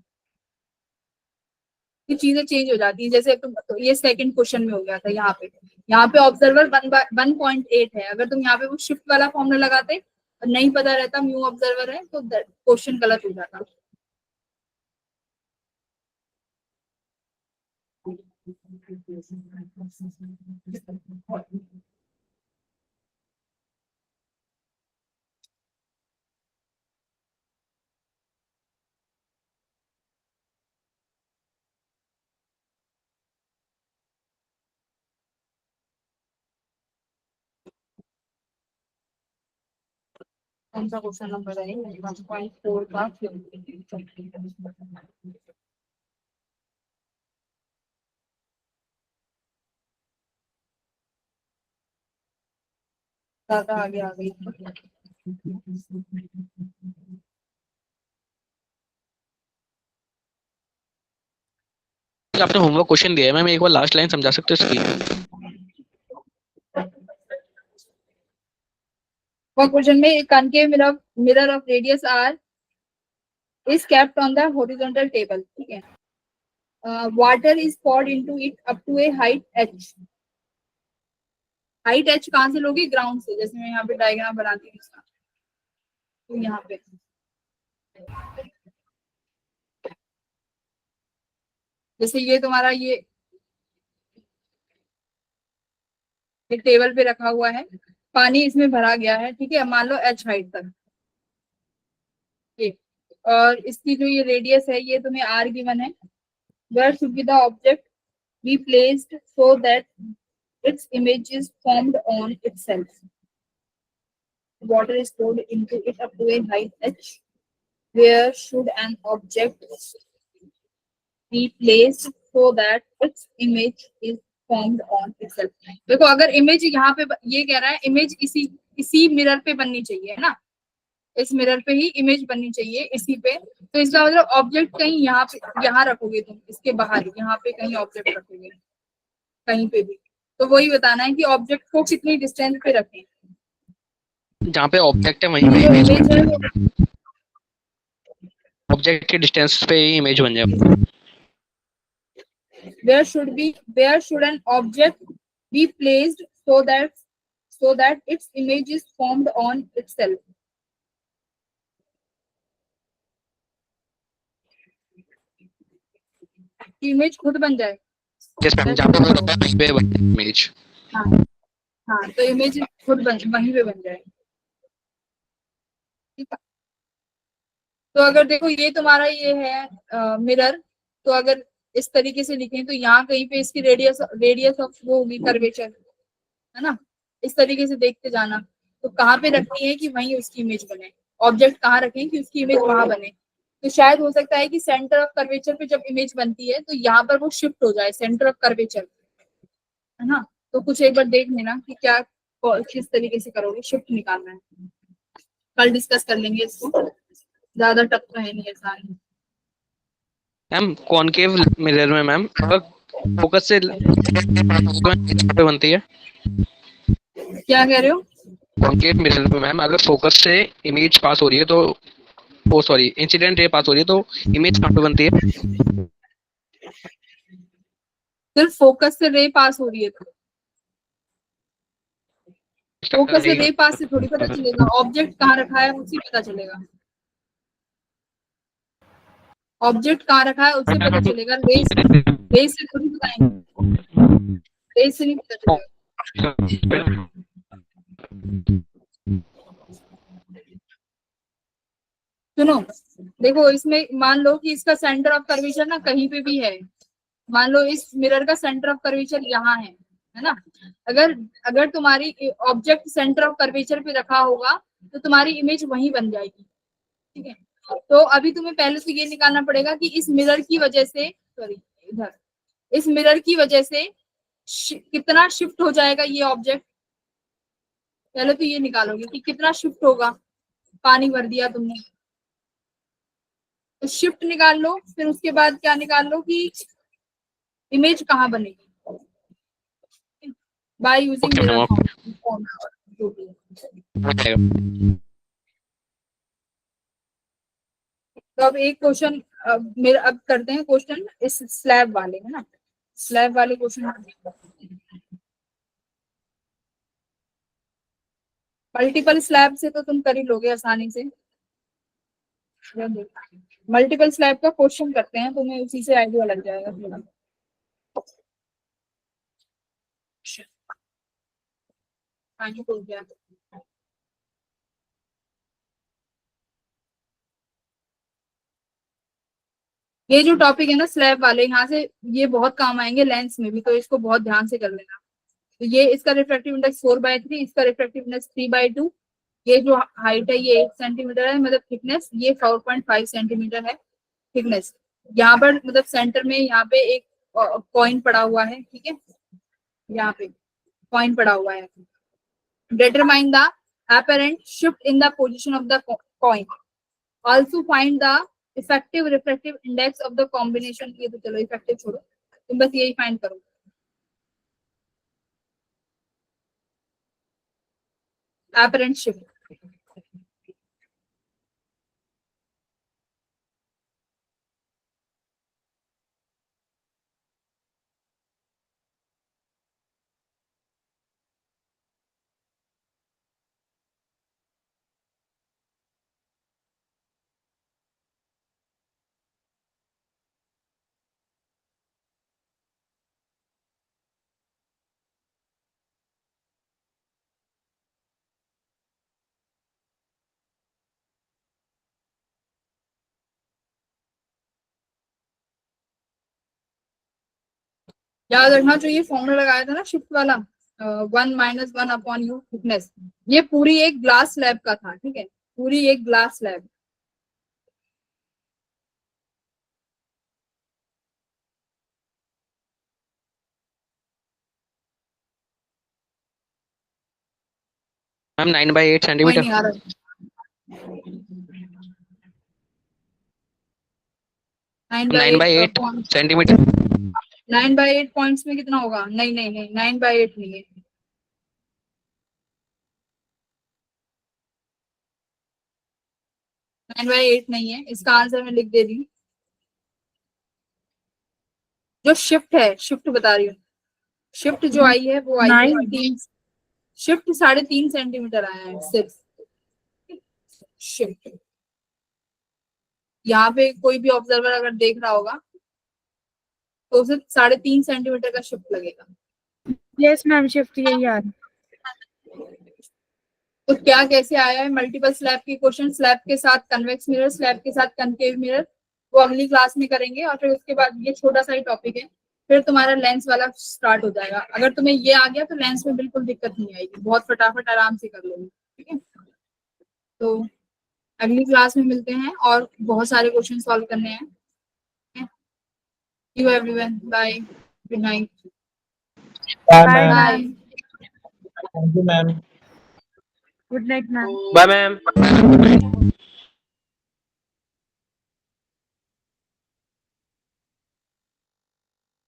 ये चीजें चेंज हो जाती है, जैसे तुम तो ये सेकंड क्वेश्चन में हो गया था, यहाँ पे ऑब्जर्वर 1/8 है, अगर तुम यहाँ पे वो शिफ्ट वाला फॉर्मूला लगाते और नहीं पता रहता म्यू ऑब्जर्वर है तो क्वेश्चन गलत हो जाता। कौन सा क्वेश्चन नंबर है 1.4 का, ज्यादा आगे आ गई। आपने होमवर्क क्वेश्चन दिया है मैम, एक बार लास्ट लाइन समझा सकते हो इसकी? क्वेश्चन में एक concave mirror of radius R is kept on the horizontal table, ठीक है. Water is poured into it up to a height h. Height h कहाँ से लोगे? ग्राउंड से. जैसे मैं यहाँ पे डायग्राम बनाती हूँ इसका, तो यहाँ पे जैसे ये तुम्हारा ये टेबल पे रखा हुआ है, पानी इसमें भरा गया है, ठीक है, मान लो h हाइट तक, ये, और इसकी जो ये रेडियस है ये तुम्हें r गिवन है. Where should be the object be placed so that its image is formed on itself? Water is poured into it up to a height h. Where should an object be placed so that its image is formed on itself? देखो, अगर image यहाँ पे ये कह रहा है image इसी mirror पे बननी चाहिए, है ना, इस मिरर पे ही इमेज बननी चाहिए, इसी पे. तो इसका मतलब ऑब्जेक्ट कहीं यहाँ पे, यहाँ रखोगे तुम, इसके बाहर यहाँ पे कहीं ऑब्जेक्ट रखोगे, कहीं पे भी. तो वही बताना है कि ऑब्जेक्ट को कितनी डिस्टेंस पे रखें. जहाँ पे ऑब्जेक्ट है वहीं पे जो इमेज इमेज है वो ऑब्जेक्ट के डिस्टेंस पे ही इमेज बन जाए. where should an object be placed so that its image is formed on itself? Image खुद बन जाए. जिस पे हम जहाँ पे रखा है वहीं पे बन जाए इमेज. हाँ हाँ, तो इमेज खुद वहीं पे बन जाए, ठीक है. तो अगर देखो ये तुम्हारा ये है मिरर, तो अगर इस तरीके से लिखें तो यहाँ कहीं पे इसकी रेडियस ऑफ वो होगी कर्वेचर, है ना. इस तरीके से देखते जाना. तो कहाँ पे रखनी है कि वहीं उसकी इमेज बने, ऑब्जेक्ट कहाँ रखें कि उसकी इमेज वहां बने. तो शायद हो सकता है कि सेंटर ऑफ कर्वेचर पे जब इमेज बनती है तो यहाँ पर वो शिफ्ट हो जाए सेंटर ऑफ कर्वेचर, है ना. तो कुछ एक बार देख लेना कि क्या किस तरीके से करोगे, शिफ्ट निकालना है. कल डिस्कस कर लेंगे इसको, ज्यादा टफ तो है नहीं ऐसा. मैम कॉनकेव मिरर में मैम फोकस से पे बनती है. क्या कह रहे हो? कॉनकेव मिरर में मैम अगर फोकस से इमेज पास हो रही है तो ओ सॉरी इंसिडेंट रे पास हो रही है तो इमेज कहाँ पे बनती है? सिर्फ फोकस से रे पास हो रही है तो फोकस से रे पास से थोड़ी पता चलेगा, ऑब्जेक्ट कहाँ रखा है उससे पता चलेगा. ऑब्जेक्ट कहाँ रखा है उससे पता चलेगा, रे से थोड़ी बताएंगे, रे से नहीं पता चलेगा. सुनो, देखो इसमें मान लो कि इसका सेंटर ऑफ कर्वेचर ना कहीं पे भी है. मान लो इस मिरर का सेंटर ऑफ कर्वेचर यहाँ है ना. अगर तुम्हारी ऑब्जेक्ट सेंटर ऑफ कर्वेचर पे रखा होगा तो तुम्हारी इमेज वहीं बन जाएगी, ठीक है. तो अभी तुम्हें पहले तो ये निकालना पड़ेगा कि इस मिरर की वजह से, सॉरी इधर, इस मिरर की वजह से कितना शिफ्ट हो जाएगा ये ऑब्जेक्ट. पहले तो ये निकालोगे कि कितना शिफ्ट होगा. पानी भर दिया तुमने तो शिफ्ट निकाल लो, फिर उसके बाद क्या निकाल लो कि इमेज कहाँ बनेगी बाय यूजिंग मिरर फॉर्म. तो अब एक क्वेश्चन अब करते हैं क्वेश्चन इस स्लैब वाले, है ना. स्लैब वाले क्वेश्चन मल्टीपल स्लैब से तो तुम कर ही लोगे आसानी से. मल्टीपल स्लैब का क्वेश्चन करते हैं, तुम्हें उसी से आइडिया लग जाएगा थोड़ा. पानी हो गया. ये जो टॉपिक है ना स्लैब वाले, यहाँ से ये बहुत काम आएंगे लेंस में भी, तो इसको बहुत ध्यान से कर लेना. तो ये इसका रिफ्रैक्टिव इंडेक्स 4/3, इसका रिफ्रैक्टिव इंडेक्स 3/2. ये जो हाइट है ये 8 सेंटीमीटर है, मतलब थिकनेस ये 4.5 सेंटीमीटर है थिकनेस. यहाँ पर मतलब सेंटर में यहाँ पे एक कॉइन पड़ा हुआ है, ठीक है, यहाँ पे कॉइन पड़ा हुआ है. Determine the apparent shift in the position of the coin. Also find the effective refractive index of the combination. ये तो चलो effective छोड़ो, तुम बस यही find करो. Apparent shift. याद रखना, जो ये फॉर्मूला लगाया था ना शिफ्ट वाला, 1-1/u थिकनेस, ये पूरी एक ग्लास स्लैब का था. ठीक है, पूरी एक ग्लास स्लैब. मैम 9/8 कोई सेंटीमीटर. नहीं आ रहा. 9/8 सेंटीमीटर. 9/8 पॉइंट्स में कितना होगा? नहीं नहीं नहीं, 9/8 नहीं है. 9/8 नहीं है. इसका आंसर मैं लिख दे रही हूँ. जो शिफ्ट है, शिफ्ट बता रही हूँ, शिफ्ट जो आई है वो आई है 3. शिफ्ट 3.5 सेंटीमीटर आया है सिर्फ. शिफ्ट यहाँ पे कोई भी ऑब्जर्वर अगर देख रहा होगा तो उसे 3.5 सेंटीमीटर का शिफ्ट लगेगा. Yes मैम, शिफ्ट यही आ रहा है. तो क्या कैसे आया है मल्टीपल स्लैब की क्वेश्चन, स्लैब के साथ कन्वेक्स मिरर, स्लैब के साथ कनकेव मिरर, वो अगली क्लास में करेंगे. और फिर उसके बाद ये छोटा सा ही टॉपिक है, फिर तुम्हारा लेंस वाला स्टार्ट हो जाएगा. अगर तुम्हें ये आ गया तो लेंस में बिल्कुल दिक्कत नहीं आएगी, बहुत फटाफट आराम से कर लोगे. ठीक है, तो अगली क्लास में मिलते हैं और बहुत सारे क्वेश्चन सॉल्व करने हैं. You everyone, bye, good night. Bye bye. ma'am. Thank you, ma'am. Good night ma'am. Bye ma'am.